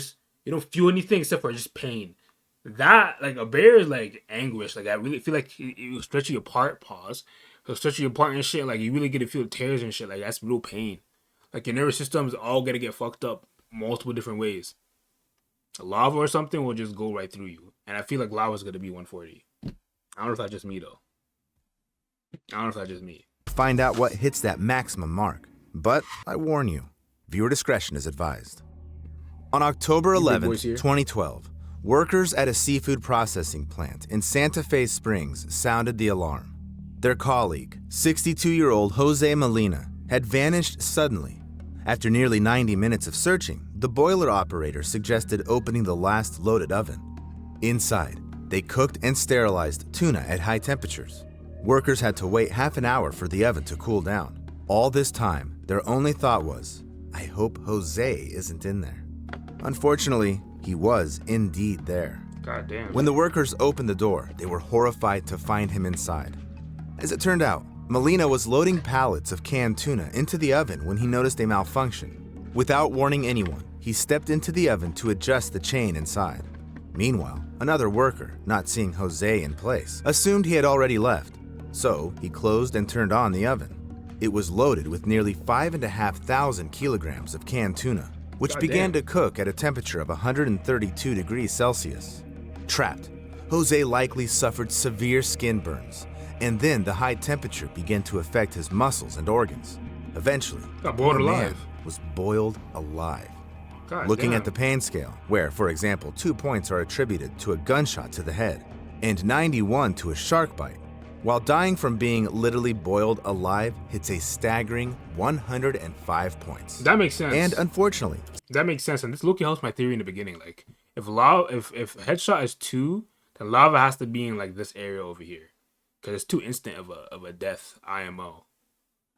don't feel anything except for just pain. That like a bear is like anguish. Like I really feel like it will stretch you apart. Pause. It'll stretch you apart and shit. Like you really get to feel tears and shit. Like that's real pain. Like your nervous system's all gonna get fucked up multiple different ways. Lava or something will just go right through you. And I feel like lava's gonna be 140. I don't know if that's just me though. find out what hits that maximum mark. But I warn you, viewer discretion is advised. On October 11th, 2012, workers at a seafood processing plant in Santa Fe Springs sounded the alarm. Their colleague, 62-year-old Jose Molina, had vanished suddenly. After nearly 90 minutes of searching, the boiler operator suggested opening the last loaded oven. Inside, they cooked and sterilized tuna at high temperatures. Workers had to wait half an hour for the oven to cool down. All this time, their only thought was, I hope Jose isn't in there. Unfortunately, he was indeed there. Goddamn. When the workers opened the door, they were horrified to find him inside. As it turned out, Molina was loading pallets of canned tuna into the oven when he noticed a malfunction. Without warning anyone, he stepped into the oven to adjust the chain inside. Meanwhile, another worker, not seeing Jose in place, assumed he had already left. So he closed and turned on the oven. It was loaded with nearly 5,500 kilograms of canned tuna, which began to cook at a temperature of 132 degrees Celsius. Trapped, Jose likely suffered severe skin burns, and then the high temperature began to affect his muscles and organs. Eventually, got boiled alive. Was boiled alive. God Looking damn. at the pain scale, where, for example, 2 points are attributed to a gunshot to the head, and 91 to a shark bite, while dying from being literally boiled alive hits a staggering 105 points. That makes sense. And unfortunately, that makes sense. And this low-key helps my theory in the beginning. Like, if headshot is 2, then lava has to be in like this area over here, because it's too instant of a death. IMO.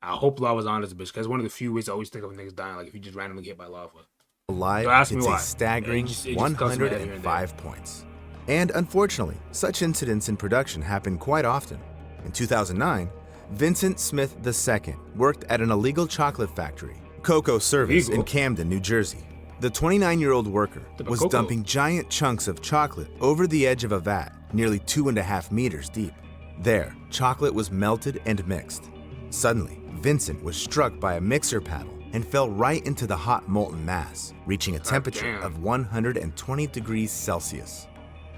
I hope lava's on this bitch, because one of the few ways I always think of niggas dying, like if you just randomly get hit by lava. alive hits a staggering 105 points. And unfortunately, such incidents in production happen quite often. In 2009, Vincent Smith II worked at an illegal chocolate factory, Cocoa Service, in Camden, New Jersey. The 29-year-old worker was dumping giant chunks of chocolate over the edge of a vat, nearly 2.5 meters deep. There, chocolate was melted and mixed. Suddenly, Vincent was struck by a mixer paddle and fell right into the hot molten mass, reaching a temperature of 120 degrees Celsius.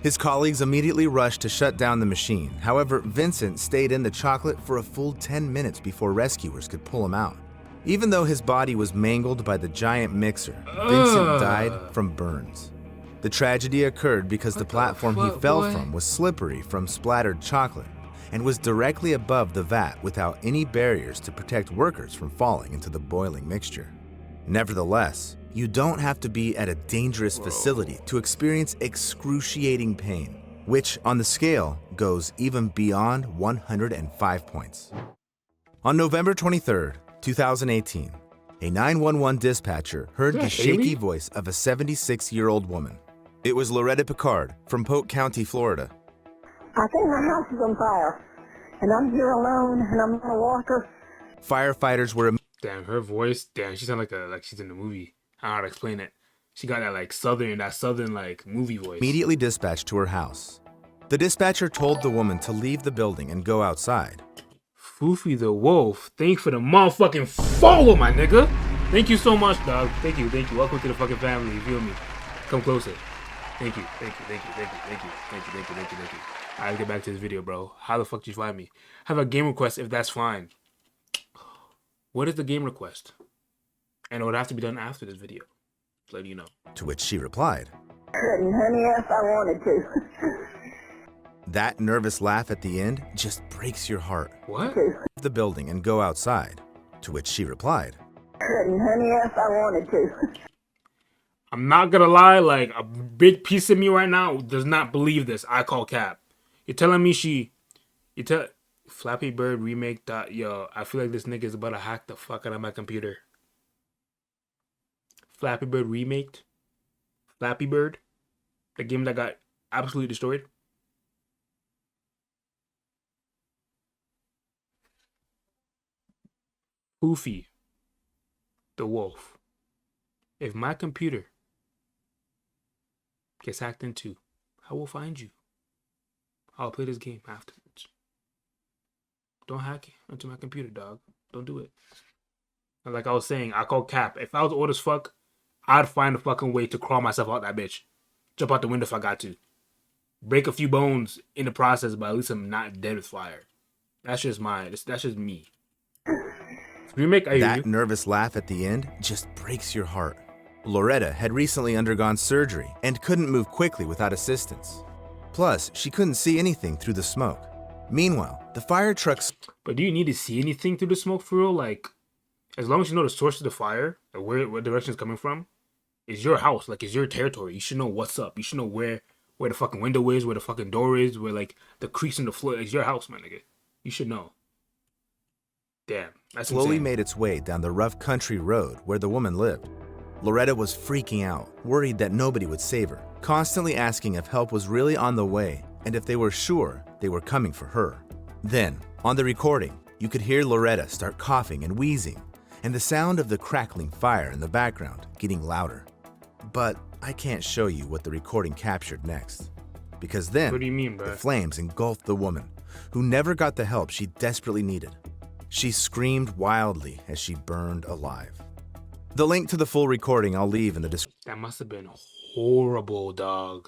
His colleagues immediately rushed to shut down the machine. However, Vincent stayed in the chocolate for a full 10 minutes before rescuers could pull him out. Even though his body was mangled by the giant mixer, Vincent died from burns. The tragedy occurred because the platform he fell from was slippery from splattered chocolate and was directly above the vat without any barriers to protect workers from falling into the boiling mixture. Nevertheless, you don't have to be at a dangerous facility to experience excruciating pain, which on the scale goes even beyond 105 points. On November 23rd, 2018, a 911 dispatcher heard the shaky voice of a 76-year-old woman. It was Loretta Picard from Polk County, Florida. I think my house is on fire, and I'm here alone, and I'm on a walker. Firefighters were... Damn, her voice, damn, she sounds like she's in the movie. I don't know how to explain it. She got that southern like movie voice. Immediately dispatched to her house. The dispatcher told the woman to leave the building and go outside. Foofy the Wolf, thanks for the motherfucking follow, my nigga. Thank you so much, dog. Thank you. Welcome to the fucking family, you feel me? Come closer. Thank you. Alright, get back to this video, bro. How the fuck did you find me? Have a game request if that's fine. What is the game request? And it would have to be done after this video. Just letting you know. To which she replied, Couldn't, honey, if I wanted to. That nervous laugh at the end just breaks your heart. What? The building and go outside. To which she replied, Couldn't, honey, if I wanted to. I'm not gonna lie, like, a big piece of me right now does not believe this. I call cap. You're telling me Flappy Bird remake that, yo, I feel like this nigga is about to hack the fuck out of my computer. Flappy Bird remake? Flappy Bird? The game that got absolutely destroyed? Goofy. The wolf. If my computer gets hacked into, I will find you. I'll play this game afterwards. Don't hack into my computer, dog. Don't do it. And like I was saying, I call cap. If I was old as fuck, I'd find a fucking way to crawl myself out that bitch. Jump out the window if I got to. Break a few bones in the process, but at least I'm not dead with fire. That's just that's just me. Remake, that nervous laugh at the end just breaks your heart. Loretta had recently undergone surgery and couldn't move quickly without assistance. Plus, she couldn't see anything through the smoke. Meanwhile, the fire trucks... But do you need to see anything through the smoke for real? Like, as long as you know the source of the fire, or where direction it's coming from, it's your house. Like, it's your territory. You should know what's up. You should know where the fucking window is, where the fucking door is, where, like, the crease in the floor. It's your house, my nigga. You should know. Damn, that's slowly insane. Made its way down the rough country road where the woman lived. Loretta was freaking out, worried that nobody would save her, constantly asking if help was really on the way and if they were sure they were coming for her. Then, on the recording, you could hear Loretta start coughing and wheezing, and the sound of the crackling fire in the background getting louder. But I can't show you what the recording captured next, because then what do you mean, bro? The flames engulfed the woman, who never got the help she desperately needed. She screamed wildly as she burned alive. The link to the full recording I'll leave in the description. That must have been horrible, dog,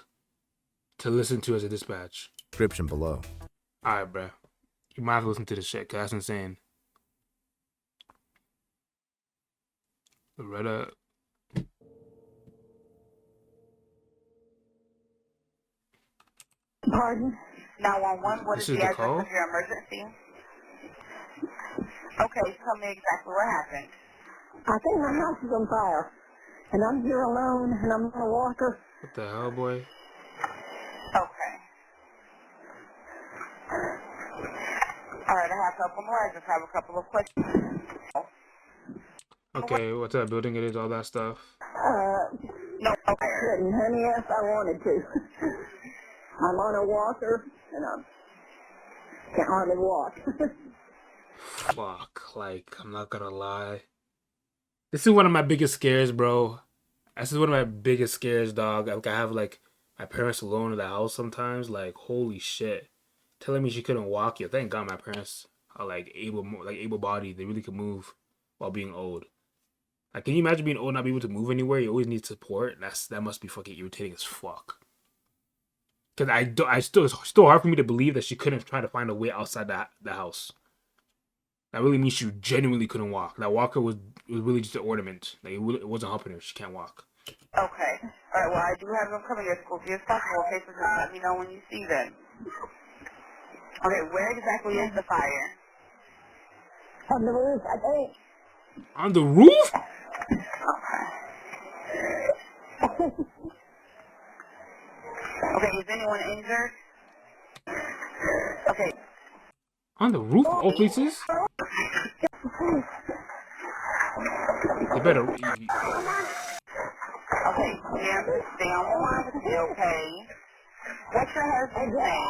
to listen to as a dispatch. Description below. Alright, bro. You might have to listen to this shit, cause that's insane. Loretta. Pardon? 911, what is the address call? of your emergency? Okay, tell me exactly what happened. I think my house is on fire, and I'm here alone, and I'm on a walker. What the hell, boy? Okay. Alright, I have a couple more. I just have a couple of questions. Okay, what type of building it is, all that stuff. No, I couldn't, honey, if I wanted to. I'm on a walker, and I can't hardly walk. Fuck, like, I'm not gonna lie. This is one of my biggest scares, bro. This is one of my biggest scares, dog. Like, I have, like, my parents alone in the house sometimes. Like, holy shit. Telling me she couldn't walk. Yeah, thank God my parents are, like, able-bodied. They really can move while being old. Like, can you imagine being old and not be able to move anywhere? You always need support. That must be fucking irritating as fuck. Because it's still hard for me to believe that she couldn't try to find a way outside the house. That really means she genuinely couldn't walk. That walker was really just an ornament. Like, it wasn't helping her. She can't walk. Okay. Alright, well, I do have them coming as quickly as possible. Okay, so just let me know when you see them. Okay, where exactly is the fire? On the roof, I think. On the roof? Okay, is anyone injured? Okay. On the roof of all places? They better... Okay, stay on the line with me, okay? What's your husband's name?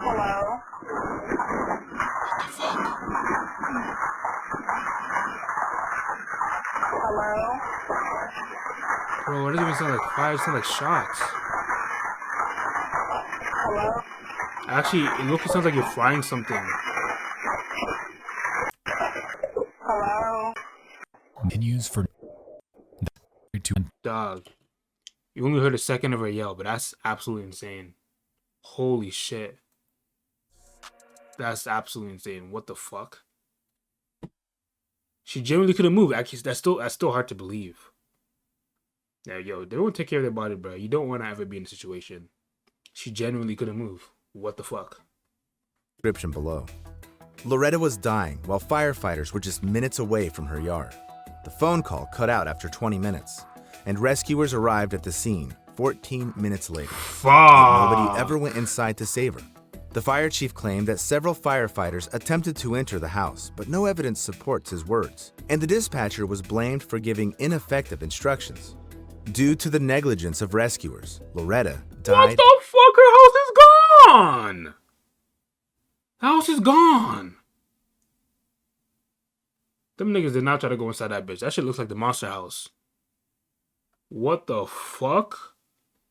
Hello? Hello? Bro, it doesn't even sound like fire. It sounds like shots. Hello? Actually, it looks sounds like you're frying something. Hello? continues for Dog, you only heard a second of her yell, but that's absolutely insane. Holy shit. That's absolutely insane. What the fuck? She genuinely couldn't move. Actually, that's still hard to believe. Yeah, yo, they don't take care of their body, bro. You don't want to ever be in a situation. She genuinely couldn't move. What the fuck? Description below. Loretta was dying while firefighters were just minutes away from her yard. The phone call cut out after 20 minutes, and rescuers arrived at the scene 14 minutes later. Fuck. Nobody ever went inside to save her. The fire chief claimed that several firefighters attempted to enter the house, but no evidence supports his words. And the dispatcher was blamed for giving ineffective instructions. Due to the negligence of rescuers, Loretta died. What the fuck? Her house is gone! House is gone! Them niggas did not try to go inside that bitch. That shit looks like the monster house. What the fuck?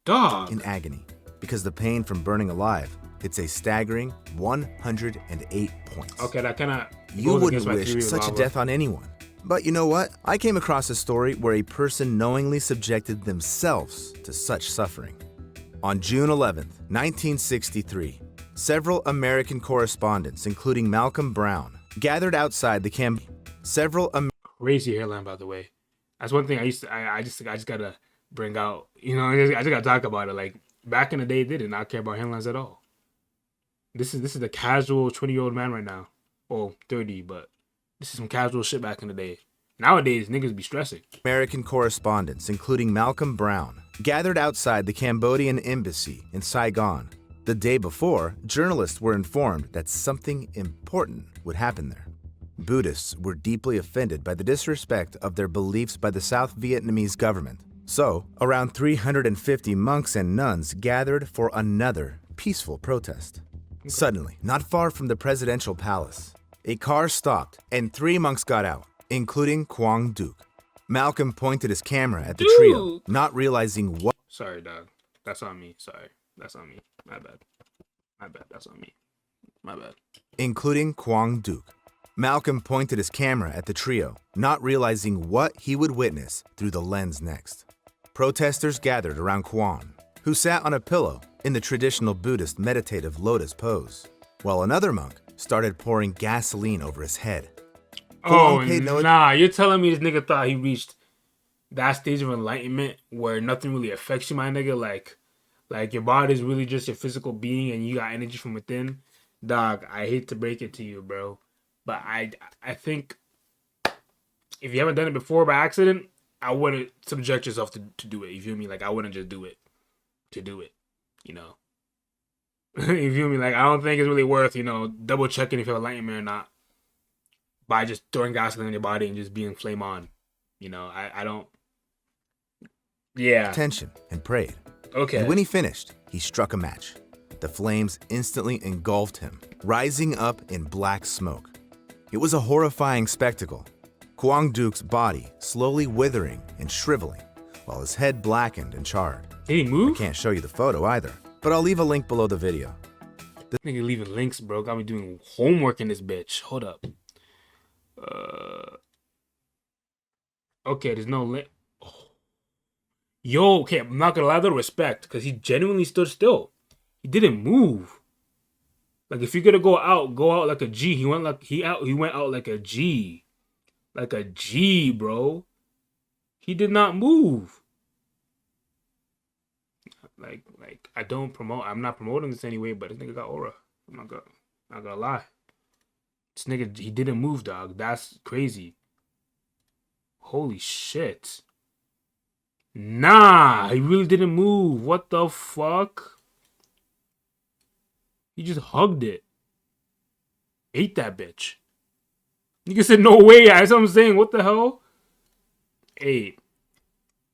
Dog. In agony, because the pain from burning alive, it's a staggering 108 points. Okay, that kind of... You wouldn't wish such a death on anyone. But you know what? I came across a story where a person knowingly subjected themselves to such suffering. On June 11th, 1963, several American correspondents, including Malcolm Brown, gathered outside the camp. Crazy hairline, by the way. That's one thing I just gotta bring out. You know, I just gotta talk about it. Like back in the day, they did not care about hairlines at all. This is the casual 20-year-old man right now. Well, 30, but this is some casual shit back in the day. Nowadays, niggas be stressing. American correspondents, including Malcolm Brown, gathered outside the Cambodian embassy in Saigon. The day before, journalists were informed that something important would happen there. Buddhists were deeply offended by the disrespect of their beliefs by the South Vietnamese government. So, around 350 monks and nuns gathered for another peaceful protest. Suddenly, not far from the presidential palace, a car stopped and 3 monks got out, including Quang Duc. Malcolm pointed his camera at the trio, not realizing what... Sorry, dog. That's on me. Sorry. That's on me. My bad. My bad. That's on me. My bad. Including Quang Duc. Malcolm pointed his camera at the trio, not realizing what he would witness through the lens next. Protesters gathered around Quang, who sat on a pillow in the traditional Buddhist meditative lotus pose, while another monk started pouring gasoline over his head. Oh, nah, you're telling me this nigga thought he reached that stage of enlightenment where nothing really affects you, my nigga? Like your body is really just your physical being and you got energy from within? Dog, I hate to break it to you, bro. But I think if you haven't done it before by accident, I wouldn't subject yourself to do it. You feel me? Like, I wouldn't just do it to do it, you know? You feel me? Like, I don't think it's really worth, you know, double checking if you have enlightenment or not by just throwing gasoline in your body and just being flame on. You know, I don't. Yeah. Attention and prayed. Okay. And when he finished, he struck a match. The flames instantly engulfed him, rising up in black smoke. It was a horrifying spectacle. Quang Duc's body slowly withering and shriveling, while his head blackened and charred. Did he move? I can't show you the photo either, but I'll leave a link below the video. This nigga leaving links, bro. Got me doing homework in this bitch. Hold up. Okay, there's no link. Oh. Yo, okay, I'm not gonna lie, though, respect, because he genuinely stood still. He didn't move. Like, if you're gonna go out like a G. He went out like a G. Like a G, bro. He did not move. Like I'm not promoting this anyway, but this nigga got aura. I'm not gonna lie. This nigga, he didn't move, dog. That's crazy. Holy shit. Nah, he really didn't move. What the fuck? He just hugged it. Ate that bitch. Nigga said, no way. That's what I'm saying. What the hell? Hey,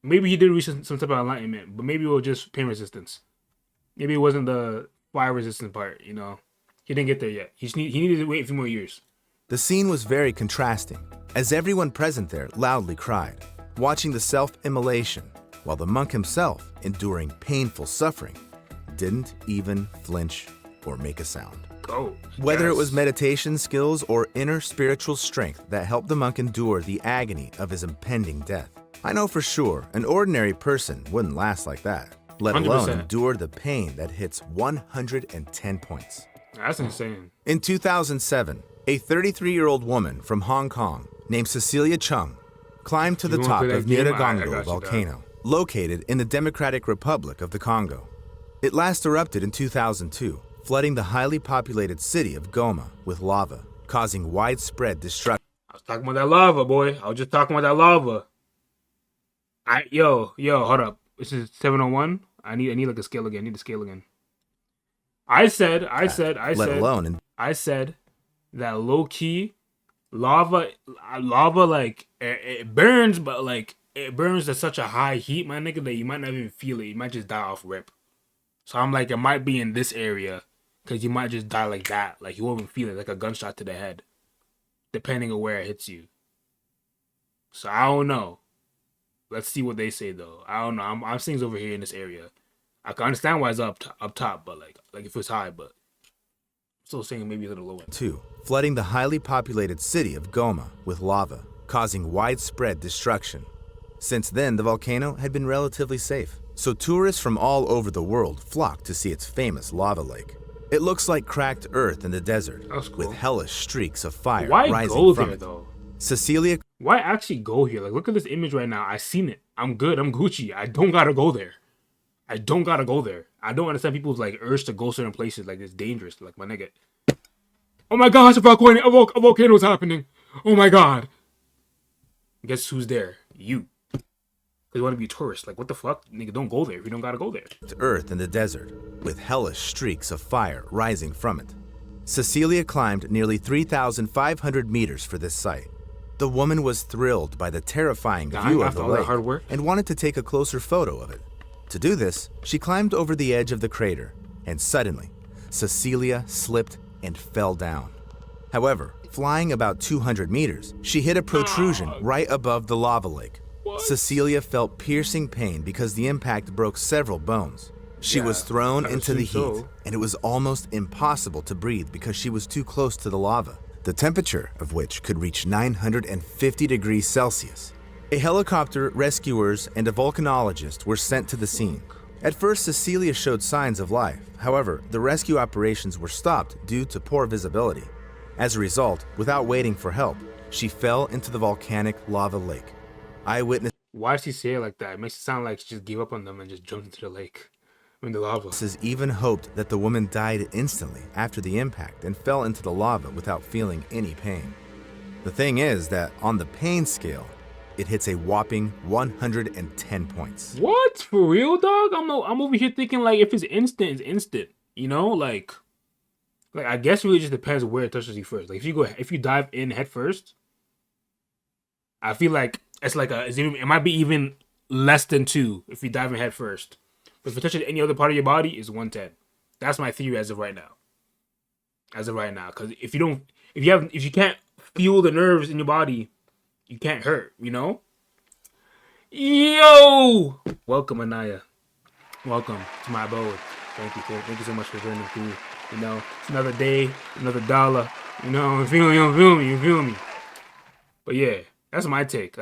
maybe he did reach some type of enlightenment, but maybe it was just pain resistance. Maybe it wasn't the fire resistant part, you know? He didn't get there yet. He needed to wait a few more years. The scene was very contrasting, as everyone present there loudly cried, watching the self-immolation, while the monk himself, enduring painful suffering, didn't even flinch or make a sound. Go. Whether it was meditation skills or inner spiritual strength that helped the monk endure the agony of his impending death. I know for sure an ordinary person wouldn't last like that, let alone 100%. endure the pain that hits 110 points. That's insane. In 2007, a 33-year-old woman from Hong Kong named Cecilia Chung climbed to the wanna top play that of game? I Nyiragongo got you, volcano, located in the Democratic Republic of the Congo. It last erupted in 2002, flooding the highly populated city of Goma with lava, causing widespread destruction. I was talking about that lava, boy. I was just talking about that lava. Yo, hold up. This is 701. I need like a scale again. I need the scale again. I said that low key lava like it burns, but like it burns at such a high heat, my nigga, that you might not even feel it. You might just die off rip. So I'm like, it might be in this area, because you might just die like that. Like, you won't even feel it, like a gunshot to the head, depending on where it hits you. So I don't know. Let's see what they say, though. I don't know. I'm seeing over here in this area. I can understand why it's up top, but like if it's high, but I'm still saying maybe a little lower. 2, flooding the highly populated city of Goma with lava, causing widespread destruction. Since then, the volcano had been relatively safe, so tourists from all over the world flocked to see its famous lava lake. It looks like cracked earth in the desert, with hellish streaks of fire rising from it. Though? Cecilia, why actually go here? Like, look at this image right now. I seen it. I'm good. I'm Gucci. I don't gotta go there. I don't understand people's like urge to go certain places. Like, it's dangerous. Like, my nigga. Oh my gosh, a volcano's happening. Oh my god. Guess who's there? You. They want to be tourists. Like, what the fuck? Nigga, don't go there if you don't gotta go there. Earth in the desert, with hellish streaks of fire rising from it. Cecilia climbed nearly 3,500 meters for this site. The woman was thrilled by the terrifying view of the lake and wanted to take a closer photo of it. To do this, she climbed over the edge of the crater, and suddenly, Cecilia slipped and fell down. However, flying about 200 meters, she hit a protrusion right above the lava lake. Cecilia felt piercing pain because the impact broke several bones. She was thrown into the heat, and it was almost impossible to breathe because she was too close to the lava, the temperature of which could reach 950 degrees Celsius. A helicopter, rescuers, and a volcanologist were sent to the scene. At first, Cecilia showed signs of life. However, the rescue operations were stopped due to poor visibility. As a result, without waiting for help, she fell into the volcanic lava lake. Eyewitnesses. Why does she say it like that? It makes it sound like she just gave up on them and just jumped into the lake. I mean, the lava. Even hoped that the woman died instantly after the impact and fell into the lava without feeling any pain. The thing is that on the pain scale, it hits a whopping 110 points. What? For real, dog? I'm over here thinking like if it's instant, it's instant. You know, like I guess it really just depends where it touches you first. Like if you dive in head first, I feel like it might be even less than 2 if you dive in head first. But if it touches any other part of your body, it's 110. That's my theory as of right now. Because if you can't feel the nerves in your body, you can't hurt, you know? Yo! Welcome, Anaya. Welcome to my abode. Thank you so much for joining through. You know, it's another day, another dollar. You know, you feel me? But yeah, that's my take.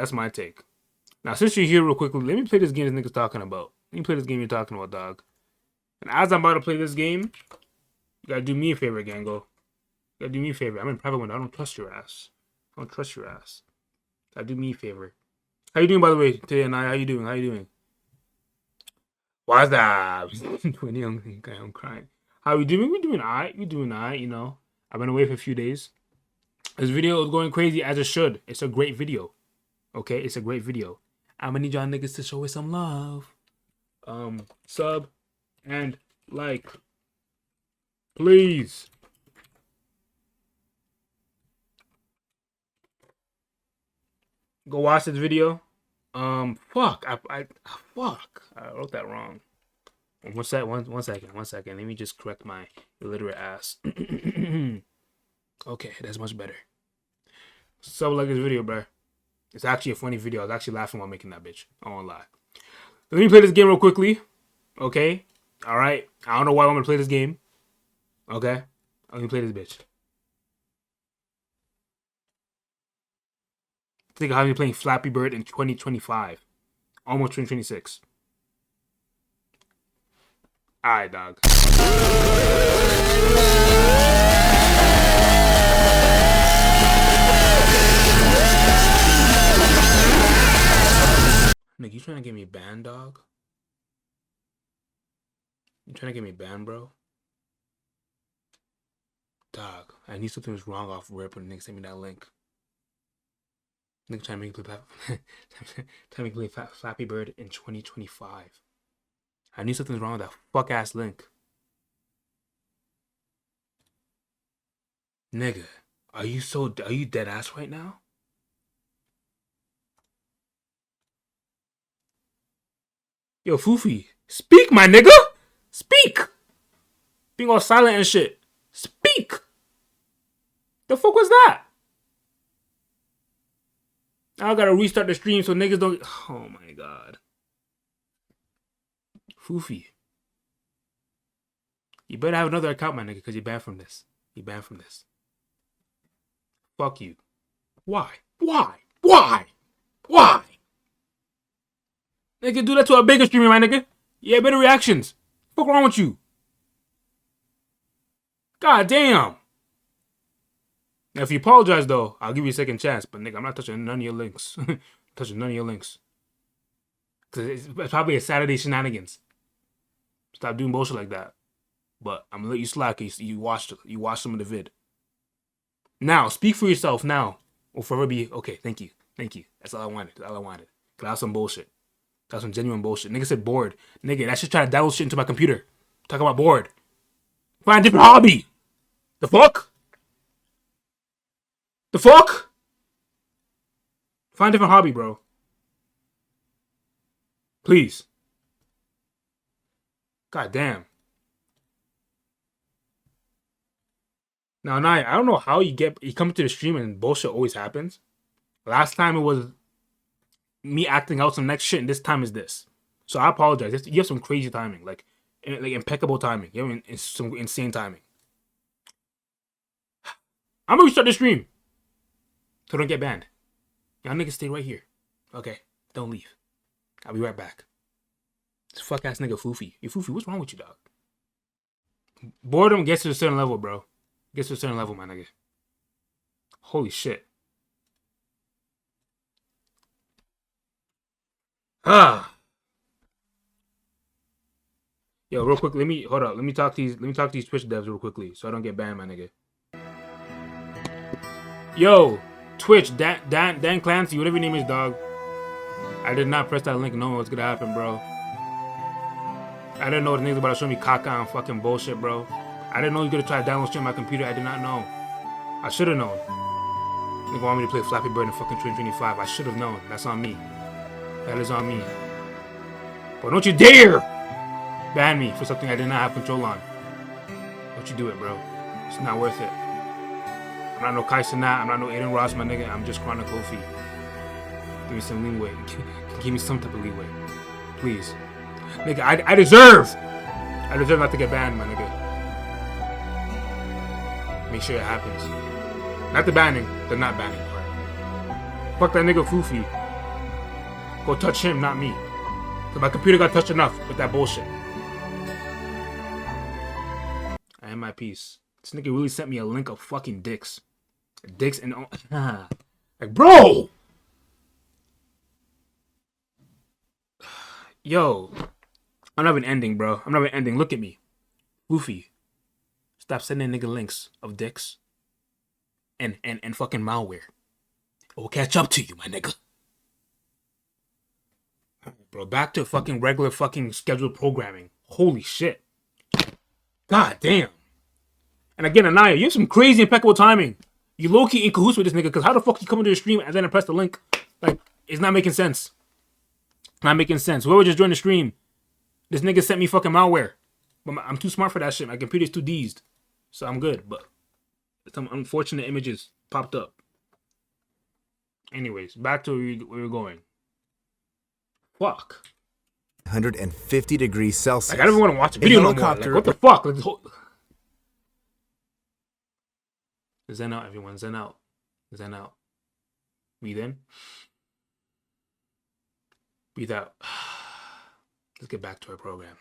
Now, since you're here real quickly, let me play this game this nigga's talking about. Let me play this game you're talking about, dog. And as I'm about to play this game, you gotta do me a favor, Gango. You gotta do me a favor. I'm in private window. I don't trust your ass. Gotta do me a favor. How you doing, by the way, today, Anaya? How you doing? Why's that? I'm crying. How we doing? We doing alright, you know. I've been away for a few days. This video is going crazy as it should. It's a great video. Okay, it's a great video. I'm gonna need y'all niggas to show it some love. Sub and like, please. Go watch this video. Fuck. I wrote that wrong. One second. Let me just correct my illiterate ass. Okay, that's much better. Sub like this video, bro. It's actually a funny video. I was actually laughing while making that bitch. I won't lie. Let me play this game real quickly. Okay? Alright? I don't know why I'm gonna play this game. Okay? I'm gonna play this bitch. Think of how you're playing Flappy Bird in 2025. Almost 2026. Alright, dog. Nigga, you trying to get me banned, dog? You trying to get me banned, bro? Dog, I knew something was wrong off rip when the nigga sent me that link. Nigga trying to make me play Flappy Bird in 2025. I knew something was wrong with that fuck ass link. Nigga, are you dead ass right now? Yo, Foofy, speak, my nigga! Speak! Being all silent and shit. Speak! The fuck was that? Now I gotta restart the stream so niggas don't... Oh my god. Foofy. You better have another account, my nigga, because you're banned from this. You're banned from this. Fuck you. Why? Why? Why? Why? Nigga, do that to a bigger streamer, my nigga. Yeah, better reactions. What's wrong with you? God damn. Now, if you apologize, though, I'll give you a second chance. But, nigga, I'm not touching none of your links. Touching none of your links. Because it's probably a Saturday shenanigans. Stop doing bullshit like that. But I'm going to let you slack. You watched some of the vid. Now, speak for yourself now. Or forever be... Okay, thank you. Thank you. That's all I wanted. That's all I wanted. Because that was some bullshit. That was some genuine bullshit. Nigga said bored. Nigga, that shit trying to download shit into my computer. Talk about bored. Find a different hobby. The fuck? The fuck? Find a different hobby, bro. Please. God damn. Now, Naya, I don't know how you come to the stream and bullshit always happens. Last time it was me acting out some next shit, and this time is this. So I apologize. You have some crazy timing, like impeccable timing. You have some insane timing. I'm gonna restart the stream. So don't get banned. Y'all niggas stay right here. Okay, don't leave. I'll be right back. This fuck ass nigga Foofy. You Foofy, what's wrong with you, dog? Boredom gets to a certain level, bro. Gets to a certain level, my nigga. Holy shit. Yo, real quick, let me talk to these Twitch devs real quickly so I don't get banned, my nigga. Yo, Twitch, Dan Clancy, whatever your name is, dog. I did not press that link knowing what's gonna happen, bro. I didn't know the niggas about to show me caca and fucking bullshit, bro. I didn't know you were gonna try to download shit on my computer. I did not know. I should have known. Nigga want me to play Flappy Bird in fucking 2025. I should have known. That's on me. That is on me. But don't you dare ban me for something I did not have control on. Don't you do it, bro. It's not worth it. I'm not no Kai Cenat. I'm not no Aiden Ross, my nigga. I'm just Chronickofee. Give me some leeway. Give me some type of leeway. Please. Nigga, I deserve not to get banned, my nigga. Make sure it happens. Not the banning, the not banning part. Fuck that nigga Foofy. Go touch him, not me. Cause my computer got touched enough with that bullshit. I am my piece. This nigga really sent me a link of fucking dicks. Dicks and... like, bro! Yo. I'm not even ending, bro. I'm not even ending. Look at me. Foofy. Stop sending nigga links of dicks. And fucking malware. It will catch up to you, my nigga. Bro, back to fucking regular fucking scheduled programming. Holy shit. God damn. And again, Anaya, you have some crazy impeccable timing. You low-key in cahoots with this nigga, because how the fuck you come into the stream and then I press the link? Like, it's not making sense. Not making sense. Whoever just joined the stream, this nigga sent me fucking malware. But I'm too smart for that shit. My computer's too deezed. So I'm good, but some unfortunate images popped up. Anyways, back to where we were going. Fuck. 150 degrees Celsius. Like, I don't even want to watch a video no more. Like, what the fuck? Zen out, everyone. Zen out. Zen out. Breathe in. Breathe out. Let's get back to our program.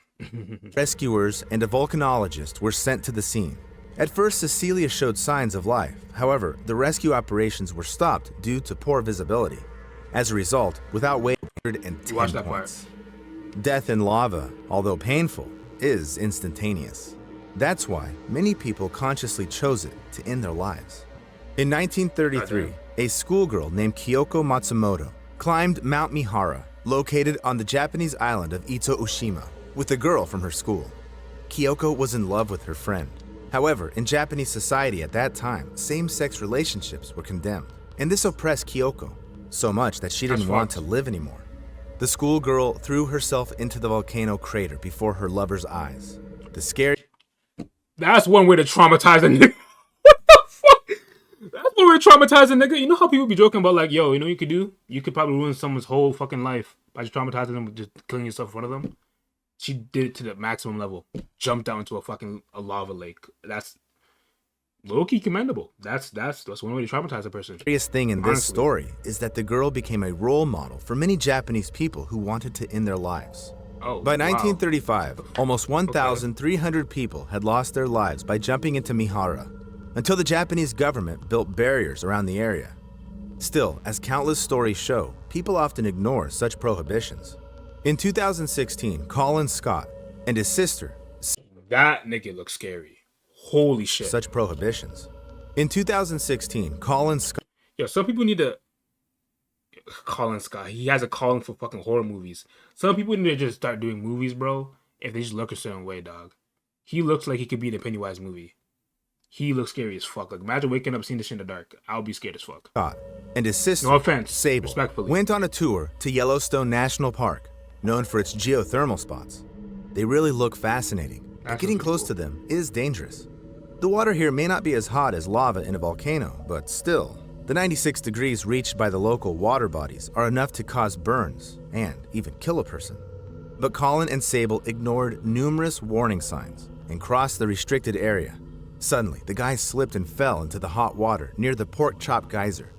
Rescuers and a volcanologist were sent to the scene. At first, Cecilia showed signs of life. However, the rescue operations were stopped due to poor visibility. As a result, without waiting, 110 points. Death in lava, although painful, is instantaneous. That's why many people consciously chose it to end their lives. In 1933, a schoolgirl named Kyoko Matsumoto climbed Mount Mihara, located on the Japanese island of Ito Ushima, with a girl from her school. Kyoko was in love with her friend. However, in Japanese society at that time, same-sex relationships were condemned, and this oppressed Kyoko so much that she didn't want to live anymore. The schoolgirl threw herself into the volcano crater before her lover's eyes. The scary... That's one way to traumatize a nigga. What the fuck? That's one way to traumatize a nigga. You know how people be joking about like, yo, you know what you could do? You could probably ruin someone's whole fucking life by just traumatizing them with just killing yourself in front of them. She did it to the maximum level. Jumped down into a lava lake. That's low-key commendable. That's one way to traumatize a person. The scariest thing in this story is that the girl became a role model for many Japanese people who wanted to end their lives. By 1935, almost 1,300 people had lost their lives by jumping into Mihara, until the Japanese government built barriers around the area. Still, as countless stories show, people often ignore such prohibitions. In 2016, Colin Scott and his sister... That nigga looks scary. Holy shit. Such prohibitions. In 2016, Colin Scott... Yo, some people need to... Colin Scott, he has a calling for fucking horror movies. Some people need to just start doing movies, bro, if they just look a certain way, dog. He looks like he could be in a Pennywise movie. He looks scary as fuck. Like, imagine waking up seeing this shit in the dark. I would be scared as fuck. Scott and his sister, no offense, Sable, respectfully, went on a tour to Yellowstone National Park, known for its geothermal spots. They really look fascinating, but getting close to them is dangerous. The water here may not be as hot as lava in a volcano, but still, the 96 degrees reached by the local water bodies are enough to cause burns and even kill a person. But Colin and Sable ignored numerous warning signs and crossed the restricted area. Suddenly, the guy slipped and fell into the hot water near the Pork Chop Geyser.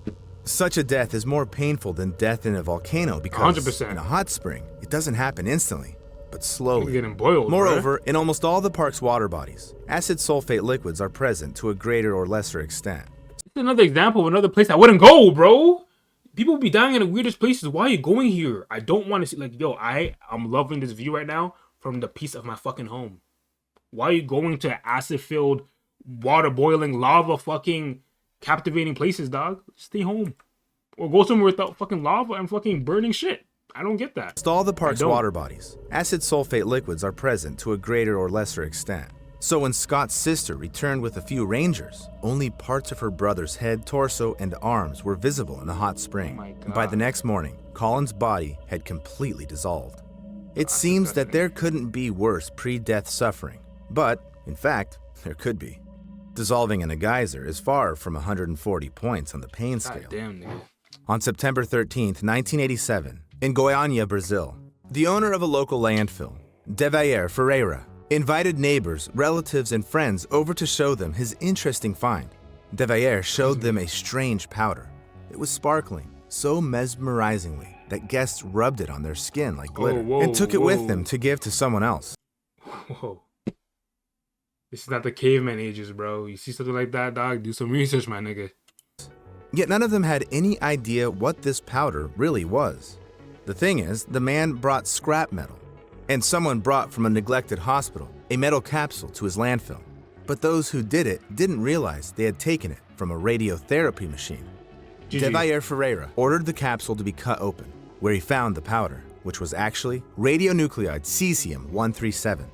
Such a death is more painful than death in a volcano because 100%. In a hot spring, it doesn't happen instantly, but slowly. You're getting boiled, Moreover, in almost all the park's water bodies, acid sulfate liquids are present to a greater or lesser extent. This is another example of another place I wouldn't go, bro. People be dying in the weirdest places. Why are you going here? I don't want to see, like, yo, I'm loving this view right now from the peace of my fucking home. Why are you going to acid-filled, water-boiling, lava fucking captivating places, dog? Stay home. Or go somewhere without fucking lava and fucking burning shit. I don't get that. Amongst all the park's water bodies, acid sulfate liquids are present to a greater or lesser extent. So when Scott's sister returned with a few rangers, only parts of her brother's head, torso, and arms were visible in the hot spring. By the next morning, Colin's body had completely dissolved. It seems that there couldn't be worse pre-death suffering, but, in fact, there could be. Dissolving in a geyser is far from 140 points on the pain scale. Damn, nigga. On September 13th, 1987, in Goiânia, Brazil, the owner of a local landfill, Devair Ferreira, invited neighbors, relatives, and friends over to show them his interesting find. Devair showed them a strange powder. It was sparkling so mesmerizingly that guests rubbed it on their skin like glitter and took it with them to give to someone else. Whoa. This is not the caveman ages, bro. You see something like that, dog? Do some research, my nigga. Yet none of them had any idea what this powder really was. The thing is, the man brought scrap metal, and someone brought from a neglected hospital a metal capsule to his landfill. But those who did it didn't realize they had taken it from a radiotherapy machine. Devair Ferreira ordered the capsule to be cut open, where he found the powder, which was actually radionuclide cesium-137.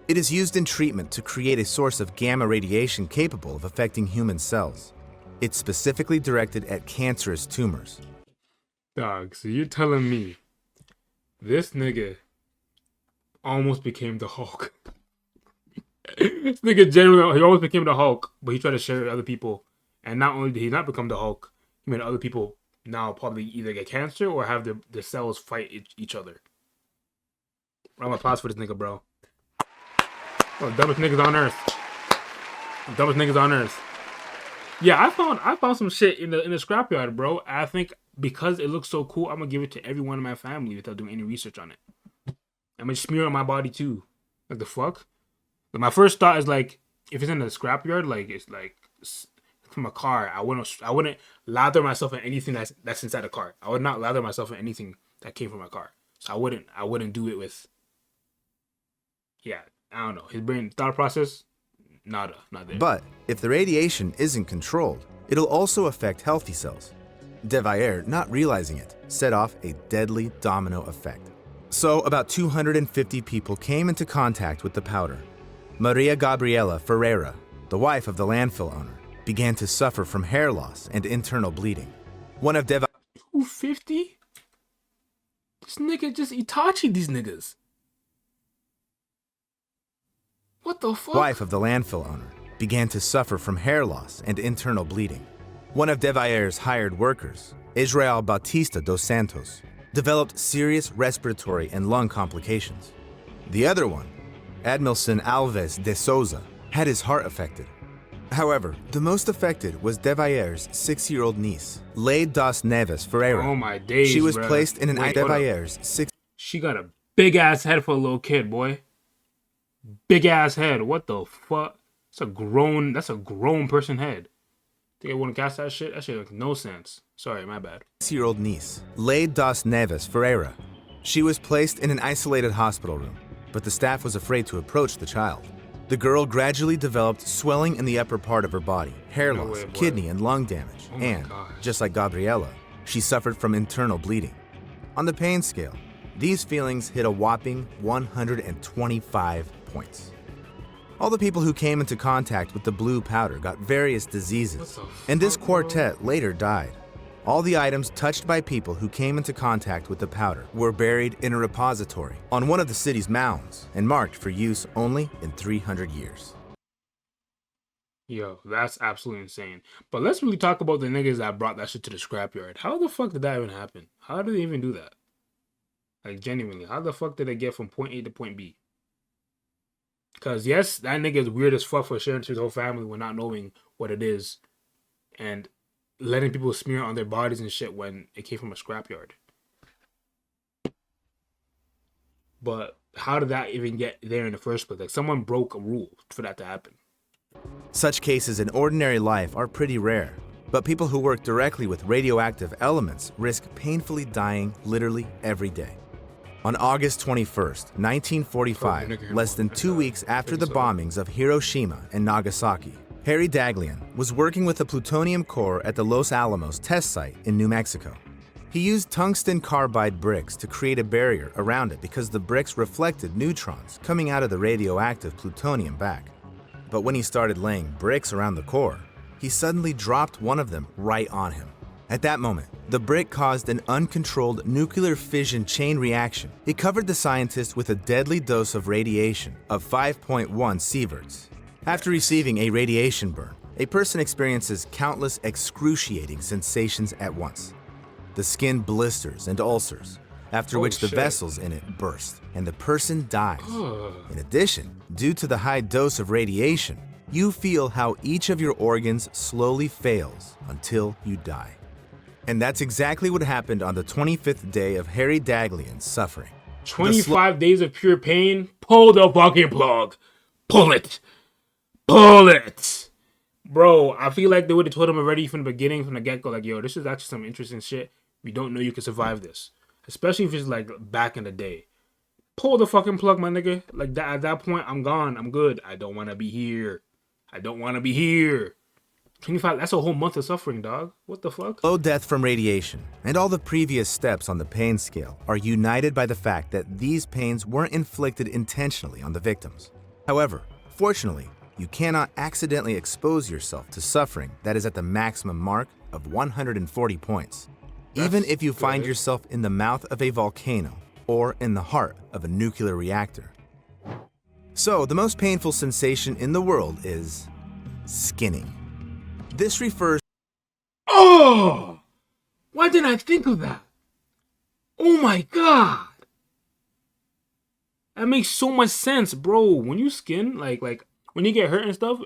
It is used in treatment to create a source of gamma radiation capable of affecting human cells. It's specifically directed at cancerous tumors. Dog, so you're telling me this nigga almost became the Hulk. This nigga generally, he almost became the Hulk, but he tried to share it with other people. And not only did he not become the Hulk, he made other people now probably either get cancer or have the cells fight each other. Round of applause for this nigga, bro. Oh, dumbest niggas on earth. Dumbest niggas on earth. Yeah, I found some shit in the scrapyard, bro. I think because it looks so cool, I'm gonna give it to everyone in my family without doing any research on it. I'm gonna smear it on my body too. Like the fuck? Like my first thought is like, if it's in the scrapyard, like it's like from a car, I wouldn't lather myself in anything that's inside a car. I would not lather myself in anything that came from my car. So I wouldn't do it with. Yeah, I don't know. His brain thought process, not there. But if the radiation isn't controlled, it'll also affect healthy cells. De Valliere, not realizing it, set off a deadly domino effect. So about 250 people came into contact with the powder. Maria Gabriela Ferreira, the wife of the landfill owner, began to suffer from hair loss and internal bleeding. One of 250? This nigga just Itachi these niggas. What the fuck? Wife of the landfill owner began to suffer from hair loss and internal bleeding. One of De Valliere's hired workers, Israel Bautista dos Santos, developed serious respiratory and lung complications. The other one, Admilson Alves de Souza, had his heart affected. However, the most affected was De Valliere's 6-year-old niece, Lei das Neves Ferreira. Oh my days, She was bro. placed in an Wait, De Valliere's 6. She got a big ass head for a little kid, boy. Big ass head. What the fuck? That's a grown person head. Think I wouldn't cast that shit? That shit makes no sense. Sorry, my bad. 6-year-old niece, Lei das Neves Ferreira. She was placed in an isolated hospital room, but the staff was afraid to approach the child. The girl gradually developed swelling in the upper part of her body, hair loss, kidney and lung damage, and, just like Gabriela, she suffered from internal bleeding. On the pain scale, these feelings hit a whopping 125 points. All the people who came into contact with the blue powder got various diseases, and this quartet later died. All the items touched by people who came into contact with the powder were buried in a repository on one of the city's mounds and marked for use only in 300 years. Yo, that's absolutely insane. But let's really talk about the niggas that brought that shit to the scrapyard. How the fuck did that even happen? How did they even do that? Like, genuinely, how the fuck did they get from point A to point B? Because, yes, that nigga is weird as fuck for sharing to his whole family when not knowing what it is. And letting people smear on their bodies and shit when it came from a scrapyard. But how did that even get there in the first place? Like, someone broke a rule for that to happen. Such cases in ordinary life are pretty rare, but people who work directly with radioactive elements risk painfully dying literally every day. On August 21st, 1945, less than 2 weeks after the bombings of Hiroshima and Nagasaki, Harry Daghlian was working with the plutonium core at the Los Alamos test site in New Mexico. He used tungsten carbide bricks to create a barrier around it because the bricks reflected neutrons coming out of the radioactive plutonium back. But when he started laying bricks around the core, he suddenly dropped one of them right on him. At that moment, the brick caused an uncontrolled nuclear fission chain reaction. It covered the scientist with a deadly dose of radiation of 5.1 sieverts. After receiving a radiation burn, a person experiences countless excruciating sensations at once. The skin blisters and ulcers, after which the vessels in it burst, and the person dies. In addition, due to the high dose of radiation, you feel how each of your organs slowly fails until you die. And that's exactly what happened on the 25th day of Harry Daghlian's suffering. 25 days of pure pain? Pull the fucking plug. Pull it. Pull it. Bro, I feel like they would have told him already from the beginning, from the get-go, like, yo, this is actually some interesting shit. We don't know you can survive this. Especially if it's like back in the day. Pull the fucking plug, my nigga. Like that, at that point, I'm gone. I'm good. I don't want to be here. I don't want to be here. 25, that's a whole month of suffering, dog. What the fuck? Low death from radiation and all the previous steps on the pain scale are united by the fact that these pains weren't inflicted intentionally on the victims. However, fortunately, you cannot accidentally expose yourself to suffering that is at the maximum mark of 140 points, even if you find yourself in the mouth of a volcano or in the heart of a nuclear reactor. So, the most painful sensation in the world is skinning. This refers. Oh! Why didn't I think of that? Oh my god! That makes so much sense, bro. When you skin, like when you get hurt and stuff,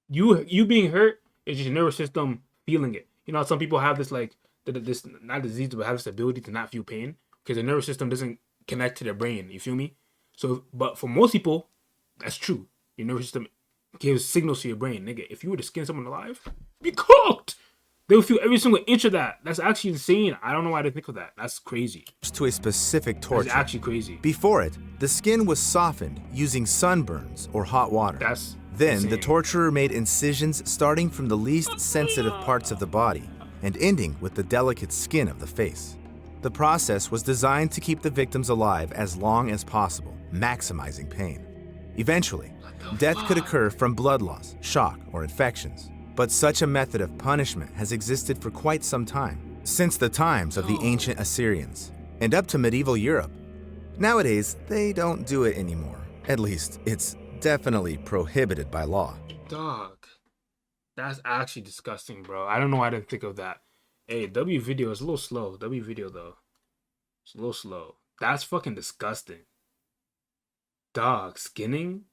you being hurt It's just your nervous system feeling it. You know, some people have this like this not disease, but have this ability to not feel pain because their nervous system doesn't connect to their brain. You feel me? So, but for most people, that's true. Your nervous system gives signals to your brain, nigga. If you were to skin someone alive, be cooked. They will feel every single inch of that. That's actually insane. I don't know why they think of that. That's crazy. To a specific torture. That's actually crazy. Before it, the skin was softened using sunburns or hot water. Then insane. The torturer made incisions starting from the least sensitive parts of the body and ending with the delicate skin of the face. The process was designed to keep the victims alive as long as possible, maximizing pain. Eventually, death could occur from blood loss, shock, or infections. But such a method of punishment has existed for quite some time, since the times of the ancient Assyrians, and up to medieval Europe. Nowadays, they don't do it anymore. At least, it's definitely prohibited by law. Dog, that's actually disgusting, bro. I don't know why I didn't think of that. Hey, W video is a little slow. W video, though. It's a little slow. That's fucking disgusting. Dog, skinning?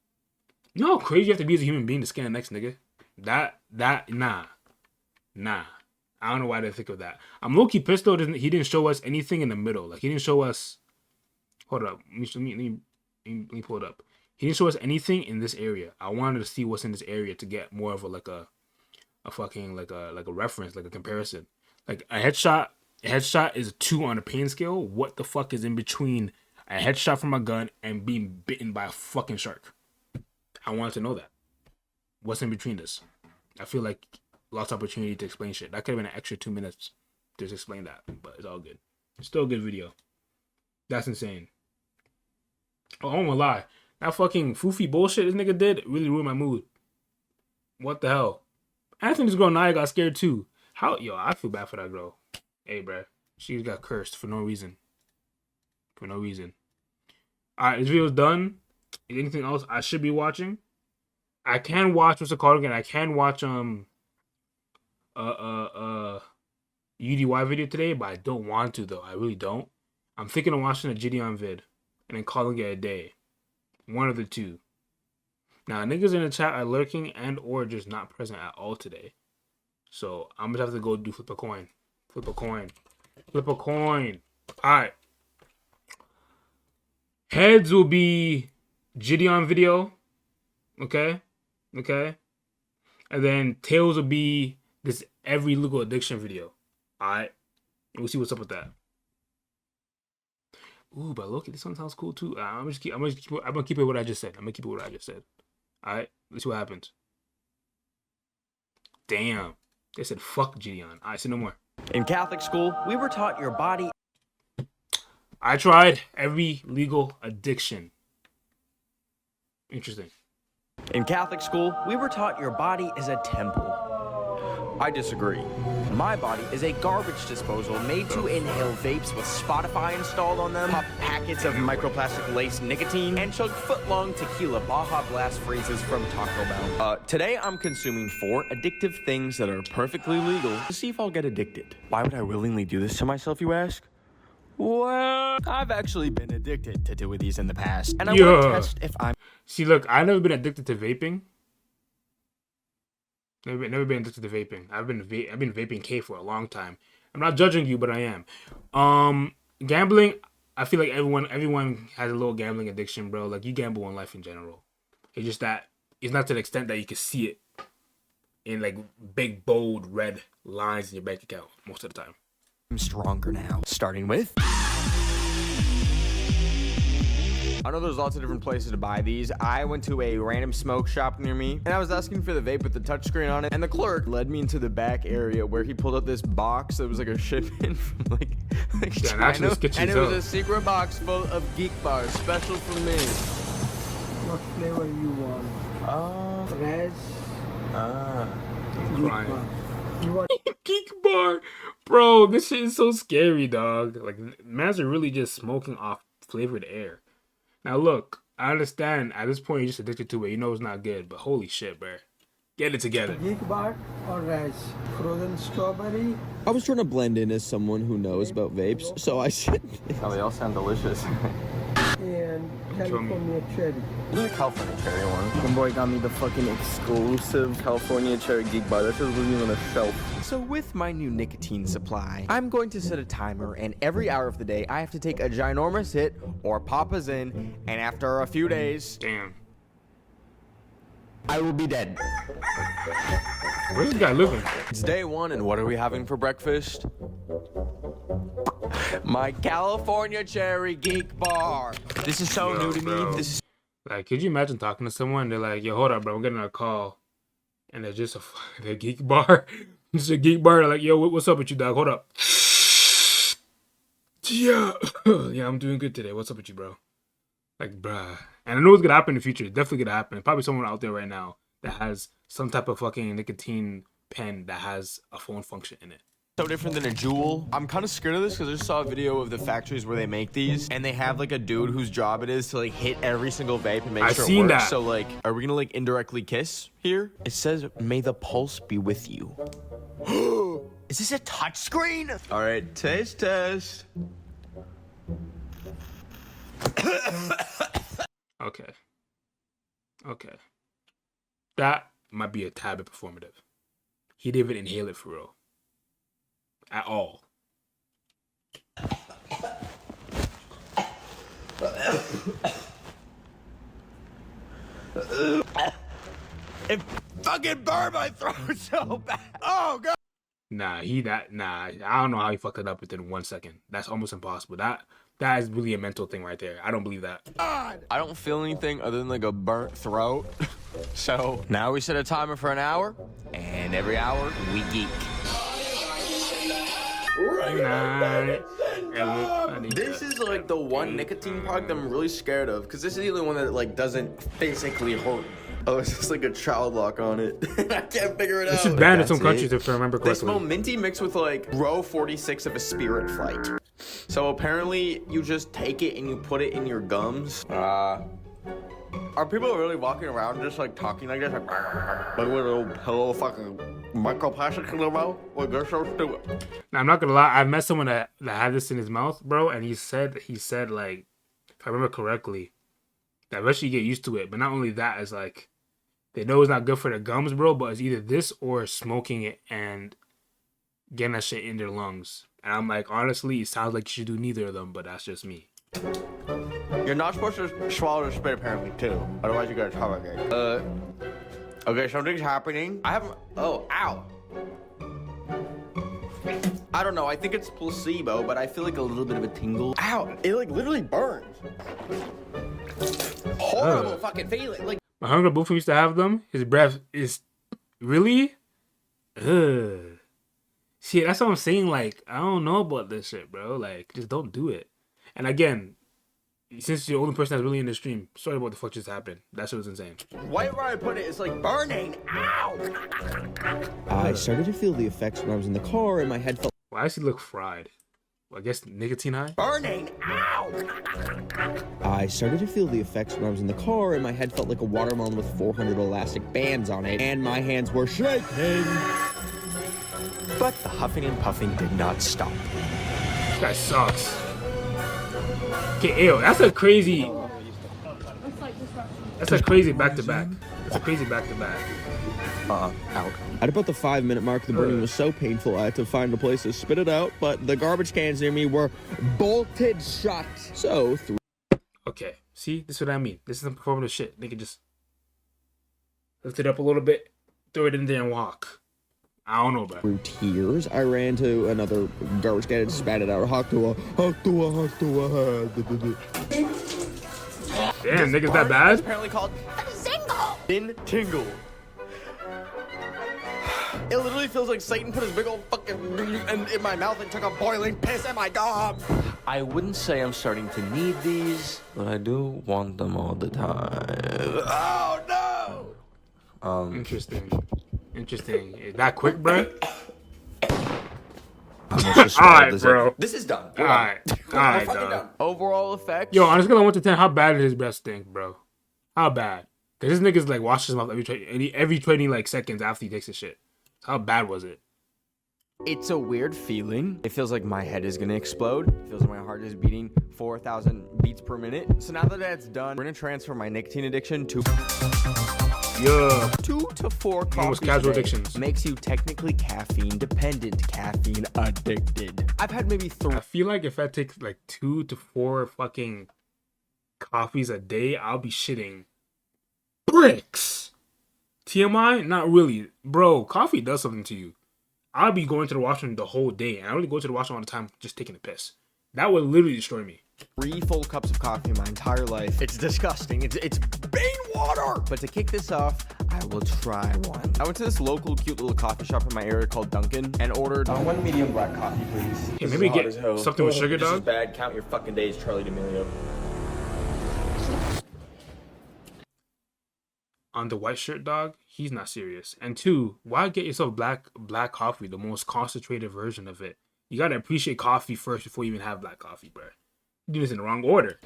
You know how crazy you have to be as a human being to skin the next nigga? Nah. I don't know why I didn't think of that. I'm low-key pissed though. He didn't show us anything in the middle. Like, he didn't show us... Hold up. Let me pull it up. He didn't show us anything in this area. I wanted to see what's in this area to get more of a reference, like a comparison. Like, a headshot is a 2 on a pain scale. What the fuck is in between a headshot from a gun and being bitten by a fucking shark? I wanted to know that. What's in between this? I feel like lost opportunity to explain shit. That could have been an extra 2 minutes to just explain that, but it's all good. It's still a good video. That's insane. Oh, I won't lie. That fucking foofy bullshit this nigga did really ruined my mood. What the hell? Anthony's girl Naya got scared too. How? Yo, I feel bad for that girl. Hey, bruh. She got cursed for no reason. For no reason. Alright, this video's done. Anything else I should be watching? I can watch what's it called again? I can watch UDY video today, but I don't want to though. I really don't. I'm thinking of watching a Gideon vid and then calling it a day. One of the two. Now niggas in the chat are lurking and or just not present at all today. So I'm gonna have to go do flip a coin. Flip a coin. Flip a coin. Alright. Heads will be Gideon video. Okay? And then tails will be this every legal addiction video. Alright? We'll see what's up with that. Ooh, but look, this one sounds cool too. I'm gonna keep it what I just said. Alright? Let's see what happens. Damn. They said fuck Gideon. Alright, say no more. In Catholic school, we were taught your body... I tried every legal addiction. Interesting. In Catholic school, we were taught your body is a temple. I disagree. My body is a garbage disposal made to inhale vapes with Spotify installed on them, pop packets of microplastic-laced nicotine, and chug foot-long tequila Baja Blast freezes from Taco Bell. Today I'm consuming 4 addictive things that are perfectly legal to see if I'll get addicted. Why would I willingly do this to myself, you ask? Well, I've actually been addicted to 2 of these in the past, and I want to test if I'm... See, look, I've never been addicted to vaping. Never been addicted to vaping. I've been vaping K for a long time. I'm not judging you, but I am. Gambling, I feel like everyone has a little gambling addiction, bro. Like, you gamble on life in general. It's just that it's not to the extent that you can see it in like big bold red lines in your bank account most of the time. I'm stronger now. Starting with... I know there's lots of different places to buy these. I went to a random smoke shop near me, and I was asking for the vape with the touchscreen on it, and the clerk led me into the back area where he pulled up this box that was like a shipment from like China, and it was a secret box full of geek bars, special for me. What flavor you want? Red. Geek bar. Bro, this shit is so scary, dog. Like, mans are really just smoking off flavored air. Now look, I understand at this point you're just addicted to it. You know it's not good, but holy shit, bro. Get it together. Geek bar or Red? Frozen strawberry? I was trying to blend in as someone who knows about vapes, so I said... Oh, they all sound delicious. Yeah. and California cherry. The California cherry one. My boy got me the fucking exclusive California cherry geek bar. That shit wasn't even on a shelf. So with my new nicotine supply, I'm going to set a timer, and every hour of the day, I have to take a ginormous hit or pop a Zin, and after a few days, damn, I will be dead. Where's this guy living? It's day one, and what are we having for breakfast? My California cherry geek bar. This is so new to me. This is like, could you imagine talking to someone? They're like, "Yo, hold up, bro. I'm getting a call," and they're just a geek bar. It's a geek bar. They're like, "Yo, what's up with you, dog? Hold up." Yeah, yeah, I'm doing good today. What's up with you, bro? Like, bruh. And I know it's gonna happen in the future. It's definitely gonna happen. Probably someone out there right now that has some type of fucking nicotine pen that has a phone function in it. so different than a Juul. I'm kind of scared of this because I just saw a video of the factories where they make these, and they have like a dude whose job it is to like hit every single vape and make sure it works. That. So like, are we gonna like indirectly kiss here? It says, "May the pulse be with you." Is this a touch screen? All right, taste test. Okay. Okay. That might be a tad bit performative. He didn't even inhale it for real. At all. It fucking burned my throat so bad. Oh god. Nah, I don't know how he fucked it up within 1 second. That's almost impossible. That is really a mental thing right there. I don't believe that. I don't feel anything other than like a burnt throat. So now we set a timer for an hour, and every hour we geek. This is like the one nicotine product I'm really scared of, because this is the only one that like doesn't physically hurt. Oh, it's just like a child lock on it. I can't figure it out. This is banned in some countries if I remember correctly. They smell minty mixed with like row 46 of a Spirit flight. So apparently you just take it and you put it in your gums. Are people really walking around just like talking like this? Like with a little hello fucking microplastics in their mouth? Like they're so stupid. Now, I'm not gonna lie, I met someone that had this in his mouth, bro, and he said like, if I remember correctly, that eventually you get used to it. But not only that, it's like they know it's not good for their gums, bro, but it's either this or smoking it and getting that shit in their lungs. And I'm like, honestly, it sounds like you should do neither of them, but that's just me. You're not supposed to swallow the spit apparently too. Otherwise you're gonna suffocate. Okay, something's happening. I haven't. Oh, ow. I don't know. I think it's placebo, but I feel like a little bit of a tingle. Ow! It like literally burns. Horrible fucking feeling. Like my hunger Bufo used to have them. His breath is really. Ugh. See, that's what I'm saying. Like, I don't know about this shit, bro. Like, just don't do it. And again, since you're the only person that's really in the stream, sorry about what the fuck just happened. That shit was insane. Right where I put it, it's like burning. Ow! I started to feel the effects when I was in the car, and my head felt. Why does he look fried? Well, I guess nicotine high? Burning! Ow! I started to feel the effects when I was in the car, and my head felt like a watermelon with 400 elastic bands on it, and my hands were shaking. But the huffing and puffing did not stop. This guy sucks. Okay, ew, that's a crazy... That's a crazy back-to-back. That's a crazy back-to-back. Out. At about the 5-minute mark, the burning was so painful I had to find a place to spit it out, but the garbage cans near me were bolted shut. So, Okay, see? This is what I mean. This isn't performative shit. They can just lift it up a little bit, throw it in there and walk. I don't know, bro. Through tears, I ran to another garbage can and spat it out. Damn, niggas that bad? It's apparently called Zin Tingle. It literally feels like Satan put his big old fucking in my mouth and took a boiling piss at my dog. I wouldn't say I'm starting to need these, but I do want them all the time. Oh no! Interesting. That quick, bro? Alright, bro. This is done. Alright, done. Overall effects. Yo, on a scale of 1 to 10, how bad did his breath stink, bro? How bad? Because this nigga's like washes his mouth every 20 like seconds after he takes his shit. How bad was it? It's a weird feeling. It feels like my head is gonna explode. It feels like my heart is beating 4,000 beats per minute. So now that that's done, we're gonna transfer my nicotine addiction to 2 to 4 coffees casual a day. addictions. Makes you technically caffeine dependent, caffeine addicted. I've had maybe 3. I feel like if I take like 2 to 4 fucking coffees a day, I'll be shitting bricks. TMI? Not really. Bro, coffee does something to you. I'll be going to the washroom the whole day, and I only go to the washroom all the time just taking a piss. That would literally destroy me. 3 full cups of coffee in my entire life. It's disgusting. It's bean water. But to kick this off, I will try one. I went to this local cute little coffee shop in my area called Dunkin' and ordered 1 medium black coffee, please. Hey, maybe get something with sugar, This is dog. bad. Count your fucking days, Charlie D'Amelio. On the white shirt, dog, he's not serious. And 2, why get yourself black coffee, the most concentrated version of it? You gotta appreciate coffee first before you even have black coffee, bro. You do this in the wrong order.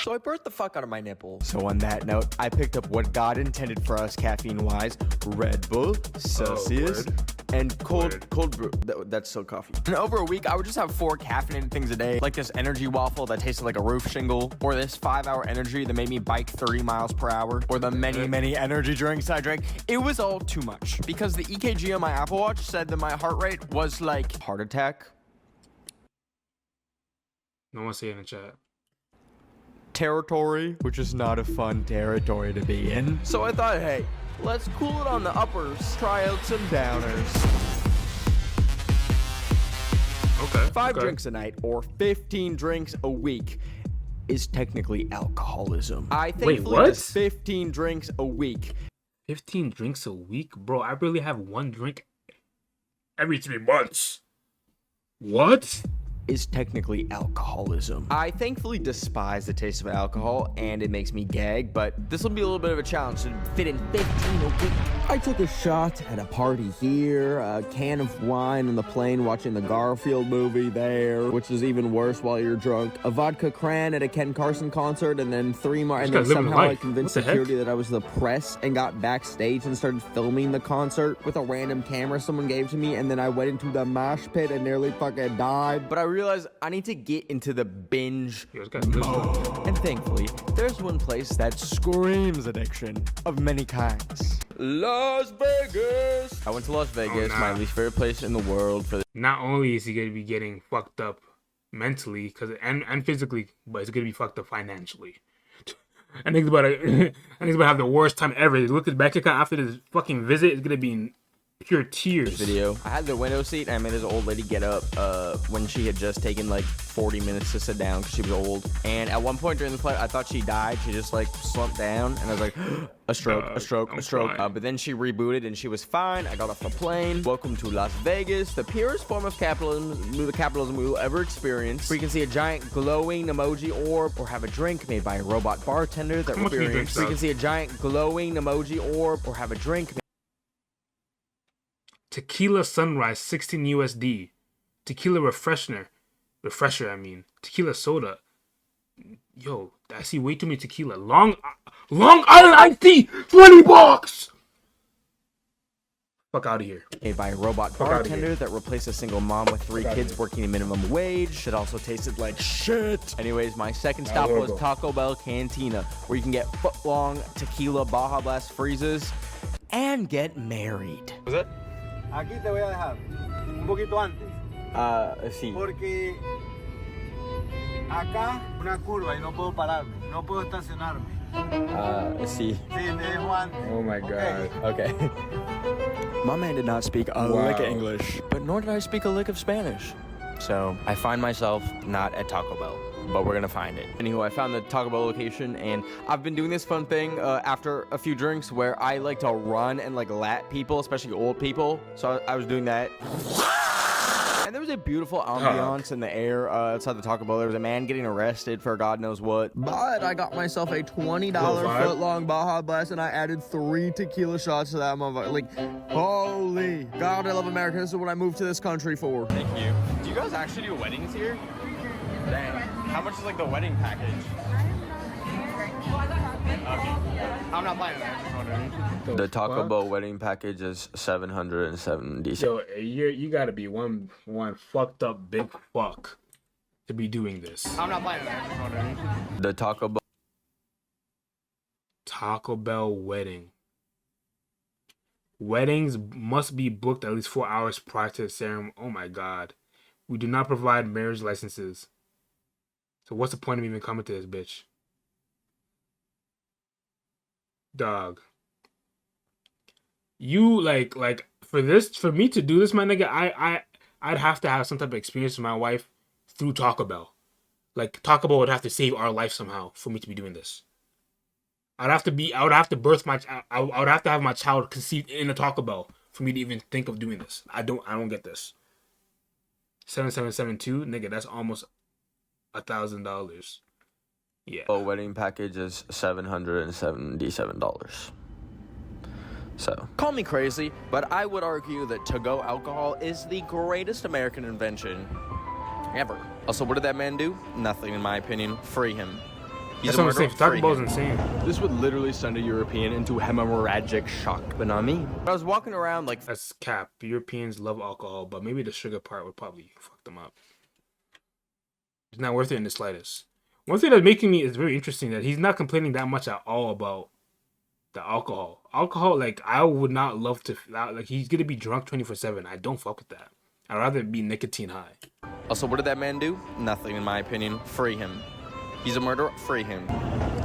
So I burnt the fuck out of my nipple. So on that note, I picked up what God intended for us caffeine-wise. Red Bull, Celsius, and cold brew. That's still coffee. And over a week, I would just have 4 caffeinated things a day. Like this energy waffle that tasted like a roof shingle. Or this 5-hour energy that made me bike 30 miles per hour. Or the many energy drinks I drank. It was all too much. Because the EKG on my Apple Watch said that my heart rate was like heart attack. No one say it in the chat. Territory, which is not a fun territory to be in. So I thought, hey, let's cool it on the uppers, try out some downers. Okay. 5 drinks a night or 15 drinks a week is technically alcoholism. I thankfully what? just 15 drinks a week. 15 drinks a week? Bro, I barely have 1 drink every 3 months. What? Is technically alcoholism. I thankfully despise the taste of alcohol and it makes me gag, but this will be a little bit of a challenge to fit in 15 a week. I took a shot at a party here, a can of wine on the plane watching the Garfield movie there, which is even worse while you're drunk, a vodka cran at a Ken Carson concert, and then 3 more, and then somehow I convinced security that I was the press and got backstage and started filming the concert with a random camera someone gave to me, and then I went into the mosh pit and nearly fucking died. But I realized I need to get into the binge mode. And thankfully, there's one place that screams addiction of many kinds. Las Vegas! I went to Las Vegas, my least favorite place in the world for the— Not only is he going to be getting fucked up mentally and physically, but he's going to be fucked up financially. I think he's about to have the worst time ever. Look at his bank account after this fucking visit. It's going to be in pure tears. Video. I had the window seat and I made this old lady get up when she had just taken like 40 minutes to sit down because she was old. And at one point during the flight, I thought she died. She just like slumped down and I was like, a stroke. But then she rebooted and she was fine. I got off the plane. Welcome to Las Vegas, the purest form of capitalism we will ever experience. Where you can see a giant glowing emoji orb or have a drink made by a robot bartender that experience. Where you can see a giant glowing emoji orb or have a drink. Tequila Sunrise, 16 USD. Tequila Refresher, Tequila Soda. Yo, I see way too many tequila. Long Island iced tea, $20. Fuck out of here. Made by a robot bartender that replaced a single mom with 3 kids working a minimum wage. It also tasted like shit. Anyways, my second stop was Taco Bell Cantina, where you can get foot-long tequila Baja Blast freezes and get married. Was it? Aquí te voy a dejar un poquito antes. Sí. Porque acá una curva y no puedo pararme, no puedo estacionarme. Sí. Sí, te dejo antes. Oh my god. Okay. My man did not speak a lick of English, but nor did I speak a lick of Spanish. So I find myself not at Taco Bell, but we're gonna find it. Anywho, I found the Taco Bell location, and I've been doing this fun thing after a few drinks where I like to run and like lap people, especially old people. So I was doing that. And there was a beautiful ambiance in the air outside the Taco Bell. There was a man getting arrested for God knows what. But I got myself a $20 foot-long Baja Blast, and I added 3 tequila shots to that motherfucker. Like, holy God, I love America. This is what I moved to this country for. Thank you. Do you guys actually do weddings here? Dang. How much is like the wedding package? Okay. I'm not buying that. The Taco Bell wedding package is $770. Yo, you gotta be one fucked up big fuck to be doing this. I'm not buying that. The Taco Bell wedding. Weddings must be booked at least 4 hours prior to the ceremony. Oh my god. We do not provide marriage licenses. So what's the point of even coming to this bitch? Dog. You like for me to do this, my nigga, I'd have to have some type of experience with my wife through Taco Bell. Like Taco Bell would have to save our life somehow for me to be doing this. I would have to have my child conceived in a Taco Bell for me to even think of doing this. I don't get this. 7772, nigga, that's almost $1,000. Yeah. wedding package is $777. So, call me crazy, but I would argue that to-go alcohol is the greatest American invention ever. Also, what did that man do? Nothing, in my opinion. Free him. He's That's what I'm saying. Taco Bell's insane. This would literally send a European into hemorrhagic shock, but not me. I was walking around like... That's cap. Europeans love alcohol, but maybe the sugar part would probably fuck them up. It's not worth it in the slightest. One thing that's making me is very interesting that he's not complaining that much at all about the alcohol. Alcohol, like, I would not love to... Like, he's going to be drunk 24/7. I don't fuck with that. I'd rather be nicotine high. Also, what did that man do? Nothing, in my opinion. Free him. He's a murderer. Free him.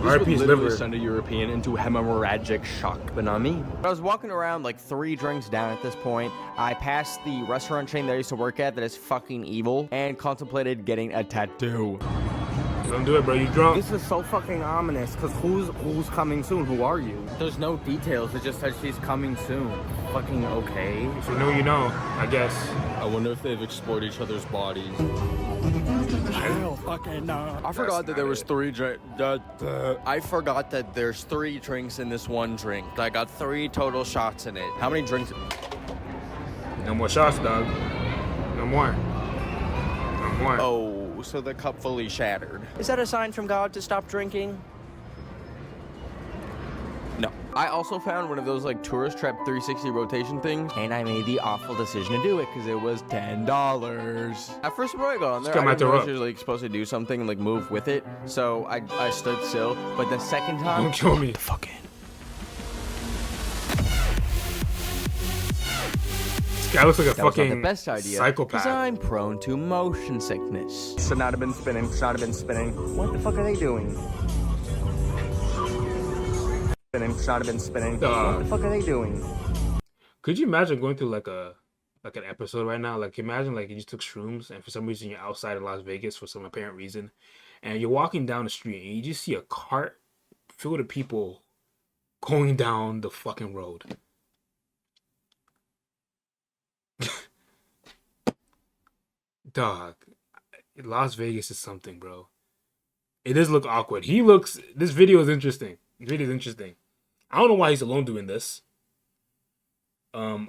This would literally send a European into hemorrhagic shock, but not me. I was walking around like 3 drinks down at this point. I passed the restaurant chain that I used to work at that is fucking evil and contemplated getting a tattoo. Don't do it, bro. You drunk. This is so fucking ominous, because who's coming soon? Who are you? There's no details. It just says she's coming soon. Fucking okay. If you know, you know, I guess. I wonder if they've explored each other's bodies. I don't fucking know. I forgot that there was 3 drinks. I forgot that there's 3 drinks in this one drink. I got 3 total shots in it. How many drinks? No more shots, dog. No more. No more. Oh, so the cup fully shattered. Is that a sign from God to stop drinking? No. I also found one of those like tourist trap 360 rotation things, and I made the awful decision to do it because it was $10. At first, before I got on there, I didn't know she was like supposed to do something and like move with it, so I stood still. But the second time, don't kill me. Fucking. This guy looks like a That was not fucking the best idea, psychopath. because I'm prone to motion sickness. Should not have been spinning. Should not have been spinning. What the fuck are they doing? Spinning. Should not have been spinning. What the fuck are they doing? Could you imagine going through like an episode right now? Like imagine like you just took shrooms and for some reason you're outside of Las Vegas for some apparent reason, and you're walking down the street and you just see a cart filled with people going down the fucking road. Dog, Las Vegas is something, bro. It does look awkward. This video is interesting. This video is interesting. I don't know why he's alone doing this. I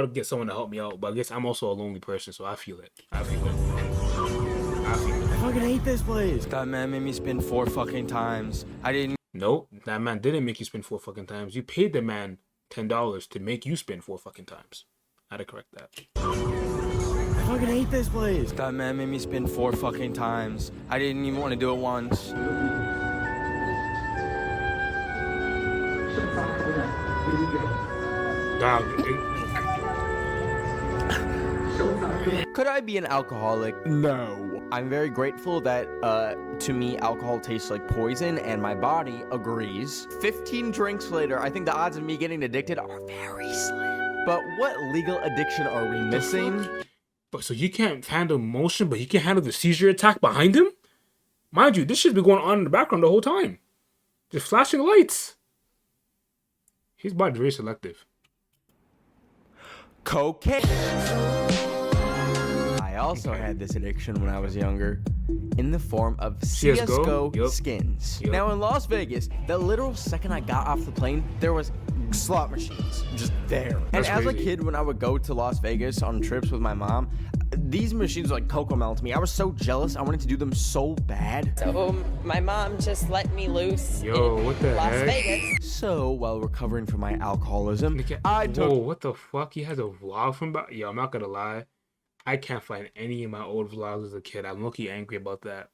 would get someone to help me out, but I guess I'm also a lonely person, so I feel it. I fucking hate this place. That man made me spin 4 fucking times. I didn't. Nope, that man didn't make you spin 4 fucking times. You paid the man $10 to make you spin 4 fucking times. I had to correct that. I fucking hate this place. That man made me spin 4 fucking times. I didn't even want to do it once. Dog. Could I be an alcoholic? No. I'm very grateful that, to me, alcohol tastes like poison, and my body agrees. 15 drinks later, I think the odds of me getting addicted are very slim. But what legal addiction are we missing? But so you can't handle motion, but you can handle the seizure attack behind him? Mind you, this shit's been going on in the background the whole time. Just flashing lights. His body's very selective. Cocaine. I also had this addiction when I was younger, in the form of CSGO skins. Yep. Now in Las Vegas, the literal second I got off the plane, there was slot machines just there. And as a kid, when I would go to Las Vegas on trips with my mom, these machines are like Cocomelon to me. I was so jealous. I wanted to do them so bad. So my mom just let me loose Yo, in what the Las heck? Vegas. So while recovering from my alcoholism, I took... Whoa, what the fuck? He has a vlog from back. Yo, I'm not gonna lie. I can't find any of my old vlogs as a kid. I'm low-key angry about that.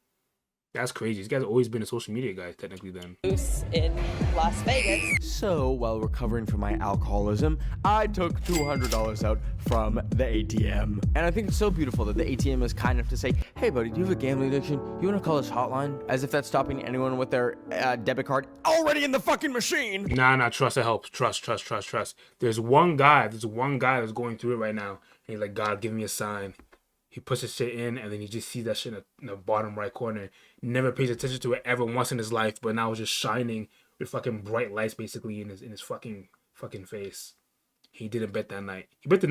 That's crazy. This guy's always been a social media guy, technically, then. Loose in Las Vegas. So while recovering from my alcoholism, I took $200 out from the ATM. And I think it's so beautiful that the ATM is kind enough to say, hey buddy, do you have a gambling addiction? You want to call this hotline? As if that's stopping anyone with their debit card already in the fucking machine. Nah, trust, it helps. Trust. There's one guy that's going through it right now. And he's like, God, give me a sign. He puts his shit in, and then he just sees that shit in the bottom right corner. Never pays attention to it ever once in his life, but now it's just shining with fucking bright lights basically in his fucking face. He didn't bet that night. He bet the